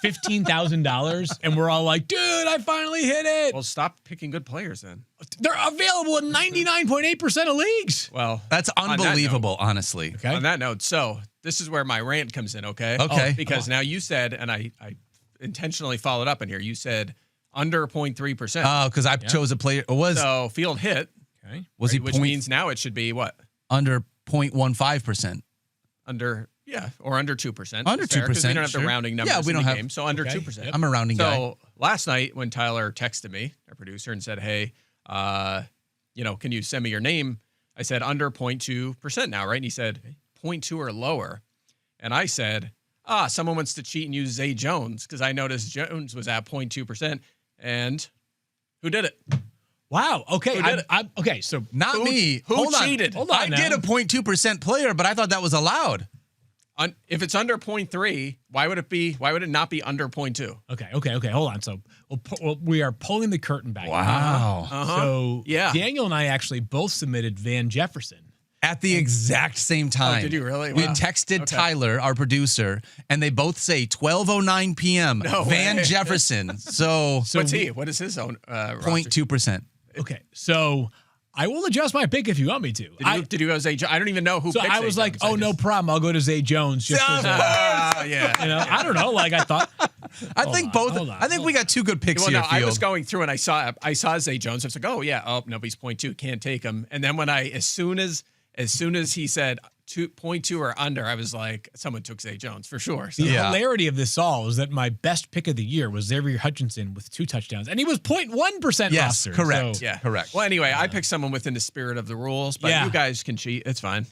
Speaker 3: $15,000, and we're all like, dude, I finally hit it.
Speaker 4: Well, stop picking good players then.
Speaker 3: They're available in 99.8% of leagues.
Speaker 4: Well,
Speaker 2: That's
Speaker 4: on that note-
Speaker 2: unbelievable, honestly.
Speaker 3: Okay.
Speaker 4: On that note, so this is where my rant comes in, okay?
Speaker 2: Okay.
Speaker 4: Because now you said, and I intentionally followed up in here, you said under 0.3%.
Speaker 2: Oh, because I chose a player. It was
Speaker 4: So Field hit,
Speaker 3: Okay.
Speaker 2: was he
Speaker 4: which means now it should be what?
Speaker 2: under 0.15%?
Speaker 4: Under, or under 2%.
Speaker 2: Under
Speaker 4: Is fair, 'cause we don't have
Speaker 2: sure.
Speaker 4: the rounding numbers
Speaker 2: Yeah, we
Speaker 4: in
Speaker 2: don't
Speaker 4: the
Speaker 2: have-
Speaker 4: game, so under
Speaker 3: Okay.
Speaker 4: 2%.
Speaker 3: Yep.
Speaker 2: I'm a rounding guy.
Speaker 4: So last night when Tyler texted me, our producer, and said, hey, can you send me your name? I said under 0.2% now, right? And he said 0.2 or lower. And I said, someone wants to cheat and use Zay Jones because I noticed Jones was at 0.2%. And who did it?
Speaker 3: Wow. Okay.
Speaker 4: Who did it?
Speaker 3: Okay. So
Speaker 2: Not me.
Speaker 4: who
Speaker 2: Hold on.
Speaker 4: cheated?
Speaker 3: Hold on
Speaker 2: I
Speaker 3: now.
Speaker 2: did a 0.2% player, but I thought that was allowed.
Speaker 4: If it's under 0.3, why would it not be under 0.2?
Speaker 3: Okay. Hold on. So we are pulling the curtain back.
Speaker 2: Wow.
Speaker 3: So
Speaker 4: Yeah.
Speaker 3: Daniel and I actually both submitted Van Jefferson.
Speaker 2: At the exact same time.
Speaker 4: did you really?
Speaker 2: We
Speaker 4: Wow.
Speaker 2: texted
Speaker 4: Okay.
Speaker 2: Tyler, our producer, and they both say 12:09 p.m.
Speaker 4: No
Speaker 2: Van
Speaker 4: way.
Speaker 2: Jefferson. So
Speaker 4: What's he? What is his own
Speaker 2: 0.2%.
Speaker 3: Okay. So I will adjust my pick if you want me to.
Speaker 4: Did you go Zay Jones? I don't even know who
Speaker 3: So
Speaker 4: picked
Speaker 3: I
Speaker 4: Zay
Speaker 3: was like,
Speaker 4: Jones.
Speaker 3: oh, no problem. I'll go to Zay Jones. Just as
Speaker 4: Yeah.
Speaker 3: I don't know. Like I thought.
Speaker 2: I think both.
Speaker 3: hold on,
Speaker 2: I think we got 2 good picks
Speaker 4: Well,
Speaker 2: here,
Speaker 4: no, I was
Speaker 2: Field.
Speaker 4: going through and I saw Zay Jones. I was like, oh yeah, nobody's 0.2, can't take him. And then when as soon as he said 2.2 or under, I was like, someone took Zay Jones for sure. So.
Speaker 3: The
Speaker 2: Yeah.
Speaker 3: hilarity of this all is that my best pick of the year was Xavier Hutchinson with 2 touchdowns, and he was 0.1%
Speaker 2: Yes,
Speaker 3: rostered.
Speaker 2: correct.
Speaker 3: So-
Speaker 4: Yeah,
Speaker 2: Correct.
Speaker 4: Well, anyway, I picked someone within the spirit of the rules, but
Speaker 3: Yeah.
Speaker 4: you guys can cheat. It's fine.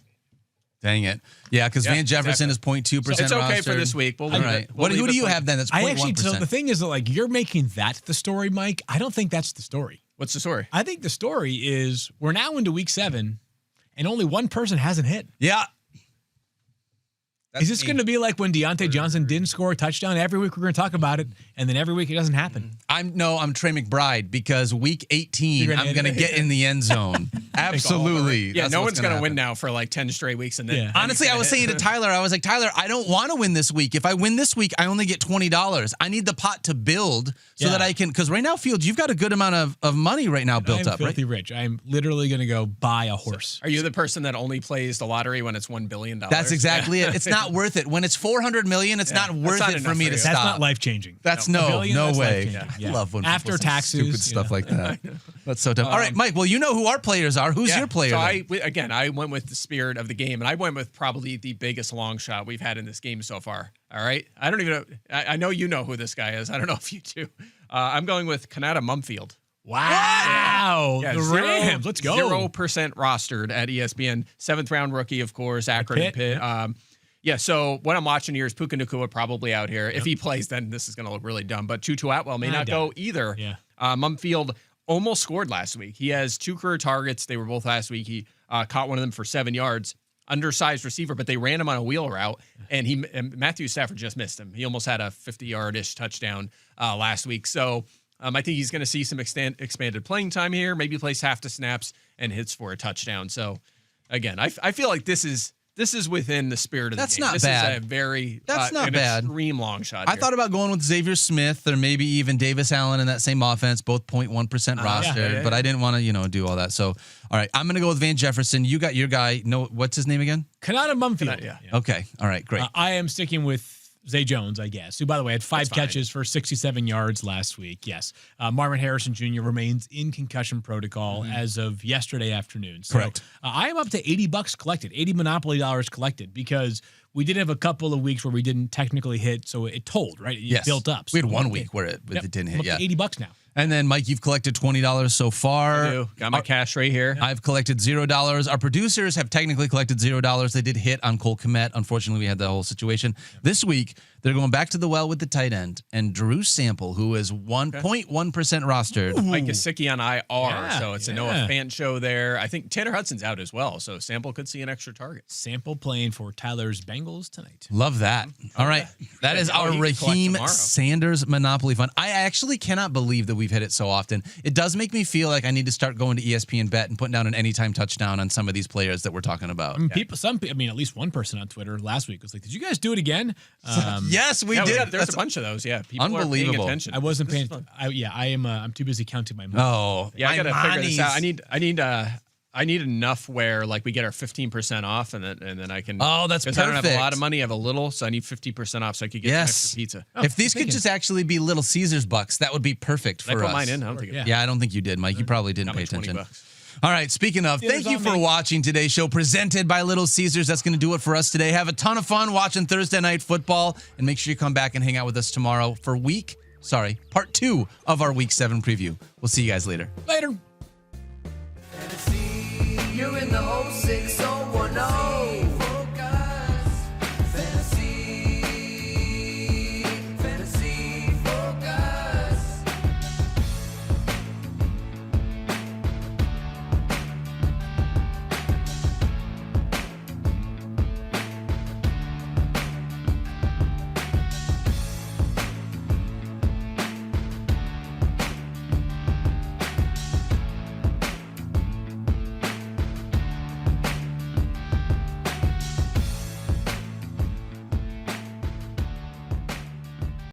Speaker 2: Dang it. Yeah, because
Speaker 4: Yeah,
Speaker 2: Van Jefferson
Speaker 4: exactly.
Speaker 2: is 0.2%
Speaker 4: It's okay for
Speaker 2: rostered.
Speaker 4: this week. We'll
Speaker 2: All
Speaker 4: leave
Speaker 2: right.
Speaker 4: it. We'll
Speaker 2: Who
Speaker 4: leave
Speaker 2: do
Speaker 4: it
Speaker 2: you
Speaker 4: for-
Speaker 2: have then? That's
Speaker 3: I
Speaker 2: 0.1%.
Speaker 3: actually. So the thing is that like you're making that the story, Mike. I don't think that's the story.
Speaker 4: What's the story?
Speaker 3: I think the story is we're now into week 7, and only one person hasn't hit.
Speaker 2: Yeah.
Speaker 3: Is this going to be like when Deontay Johnson didn't score a touchdown? Every week we're going to talk about it, and then every week it doesn't happen.
Speaker 2: I'm Trey McBride because week 18
Speaker 3: You're gonna
Speaker 2: I'm
Speaker 3: hit
Speaker 2: going to
Speaker 3: it.
Speaker 2: get in the end zone. Absolutely.
Speaker 4: Yeah,
Speaker 2: That's
Speaker 4: no
Speaker 2: what's
Speaker 4: one's going to
Speaker 2: happen.
Speaker 4: win now for like 10 straight weeks. And then
Speaker 3: Yeah.
Speaker 2: Honestly, I was saying to Tyler, I was like, Tyler, I don't want to win this week. If I win this week, I only get $20. I need the pot to build so
Speaker 3: Yeah.
Speaker 2: that I can, because right now, Fields, you've got a good amount of money right now built
Speaker 3: I'm
Speaker 2: up, right?
Speaker 3: filthy rich. I'm literally going to go buy a horse.
Speaker 4: Are you the person that only plays the lottery when it's $1 billion?
Speaker 2: That's exactly it. It's not worth it. When it's 400 million, it's not worth
Speaker 4: not
Speaker 2: it for
Speaker 4: enough
Speaker 2: me
Speaker 4: for
Speaker 2: to
Speaker 4: you.
Speaker 2: stop.
Speaker 3: That's not life changing.
Speaker 2: That's
Speaker 3: A billion,
Speaker 2: no
Speaker 3: that's
Speaker 2: way.
Speaker 3: life-changing.
Speaker 2: I
Speaker 3: Yeah.
Speaker 2: love when
Speaker 3: After
Speaker 2: people say
Speaker 3: taxes,
Speaker 2: stupid stuff like that. That's so dumb. All right, Mike. Well, you know who our players are. Who's your player?
Speaker 4: So
Speaker 2: then?
Speaker 4: I went with the spirit of the game, and I went with probably the biggest long shot we've had in this game so far. All right, I don't even know. I know you know who this guy is. I don't know if you do. I'm going with Kanata Mumfield.
Speaker 3: Wow.
Speaker 4: Yeah,
Speaker 3: The Rams. Let's go.
Speaker 4: 0% rostered at ESPN. 7th round rookie, of course. Akron and
Speaker 3: Pitt,
Speaker 4: Pitt. Yeah, so what I'm watching here is Puka Nacua probably out here. If he plays, then this is going to look really dumb. But Tutu Atwell may not go either.
Speaker 3: Yeah.
Speaker 4: Mumfield almost scored last week. He has 2 career targets. They were both last week. He caught one of them for 7 yards. Undersized receiver, but they ran him on a wheel route, and Matthew Stafford just missed him. He almost had a 50-yard-ish touchdown last week. So I think he's going to see some expanded playing time here. Maybe plays half the snaps and hits for a touchdown. So Again, I feel like this is within the spirit of the
Speaker 2: That's
Speaker 4: game.
Speaker 2: not
Speaker 4: This
Speaker 2: bad.
Speaker 4: is a very
Speaker 2: That's not bad.
Speaker 4: extreme long shot.
Speaker 2: I thought about going with Xavier Smith or maybe even Davis Allen in that same offense, both 0.1% rostered, but I didn't want to, do all that. So, all right, I'm going to go with Van Jefferson. You got your guy. No, what's his name again?
Speaker 3: Kanata Mumfield.
Speaker 4: Yeah.
Speaker 2: Okay. All right, great.
Speaker 3: I am sticking with Zay Jones, I guess, who, by the way, had 5 catches for 67 yards last week. Yes. Marvin Harrison Jr. remains in concussion protocol as of yesterday afternoon. So,
Speaker 2: Correct.
Speaker 3: I am up to $80 collected, $80 Monopoly dollars collected, because we did have a couple of weeks where we didn't technically hit, so it told, right? It built up. So
Speaker 2: we had 1 week where it didn't hit.
Speaker 3: I'm up to $80 now.
Speaker 2: And then, Mike, you've collected $20 so far.
Speaker 4: I do. Got my cash right here.
Speaker 2: I've collected $0. Our producers have technically collected $0. They did hit on Cole Kmet. Unfortunately, we had the whole situation. This week, they're going back to the well with the tight end. And Drew Sample, who is 1.1% rostered.
Speaker 4: Mike Gesicki on IR, so it's a Noah Fant show there. I think Tanner Hudson's out as well, so Sample could see an extra target.
Speaker 3: Sample playing for Tyler's Bengals tonight.
Speaker 2: Love that. All right. That is our Raheim Sanders Monopoly Fund. I actually cannot believe that we've hit it so often. It does make me feel like I need to start going to ESPN Bet and putting down an anytime touchdown on some of these players that we're talking about.
Speaker 3: At least one person on Twitter last week was like, "Did you guys do it again?"
Speaker 2: Yes, we did.
Speaker 4: There's a bunch of those. Yeah, people are
Speaker 2: unbelievable.
Speaker 4: paying attention.
Speaker 3: I wasn't paying. I am. I'm too busy counting my money.
Speaker 2: Oh,
Speaker 4: yeah, I got to figure this out. I need enough where like we get our 15% off, and then I can.
Speaker 2: Oh, that's perfect.
Speaker 4: I don't have a lot of money. I have a little, so I need 50% off, so I could get some extra pizza.
Speaker 2: If these could just actually be Little Caesars bucks, that would be perfect for
Speaker 4: I put
Speaker 2: us.
Speaker 4: mine in. I don't think.
Speaker 2: Yeah, I don't think you did, Mike. You probably didn't pay attention.
Speaker 4: $20.
Speaker 2: All right, speaking of, thank you for watching today's show presented by Little Caesars. That's going to do it for us today. Have a ton of fun watching Thursday Night Football, and make sure you come back and hang out with us tomorrow for part 2 of our Week 7 preview. We'll see you guys later.
Speaker 3: Later.
Speaker 1: You're in the 06010.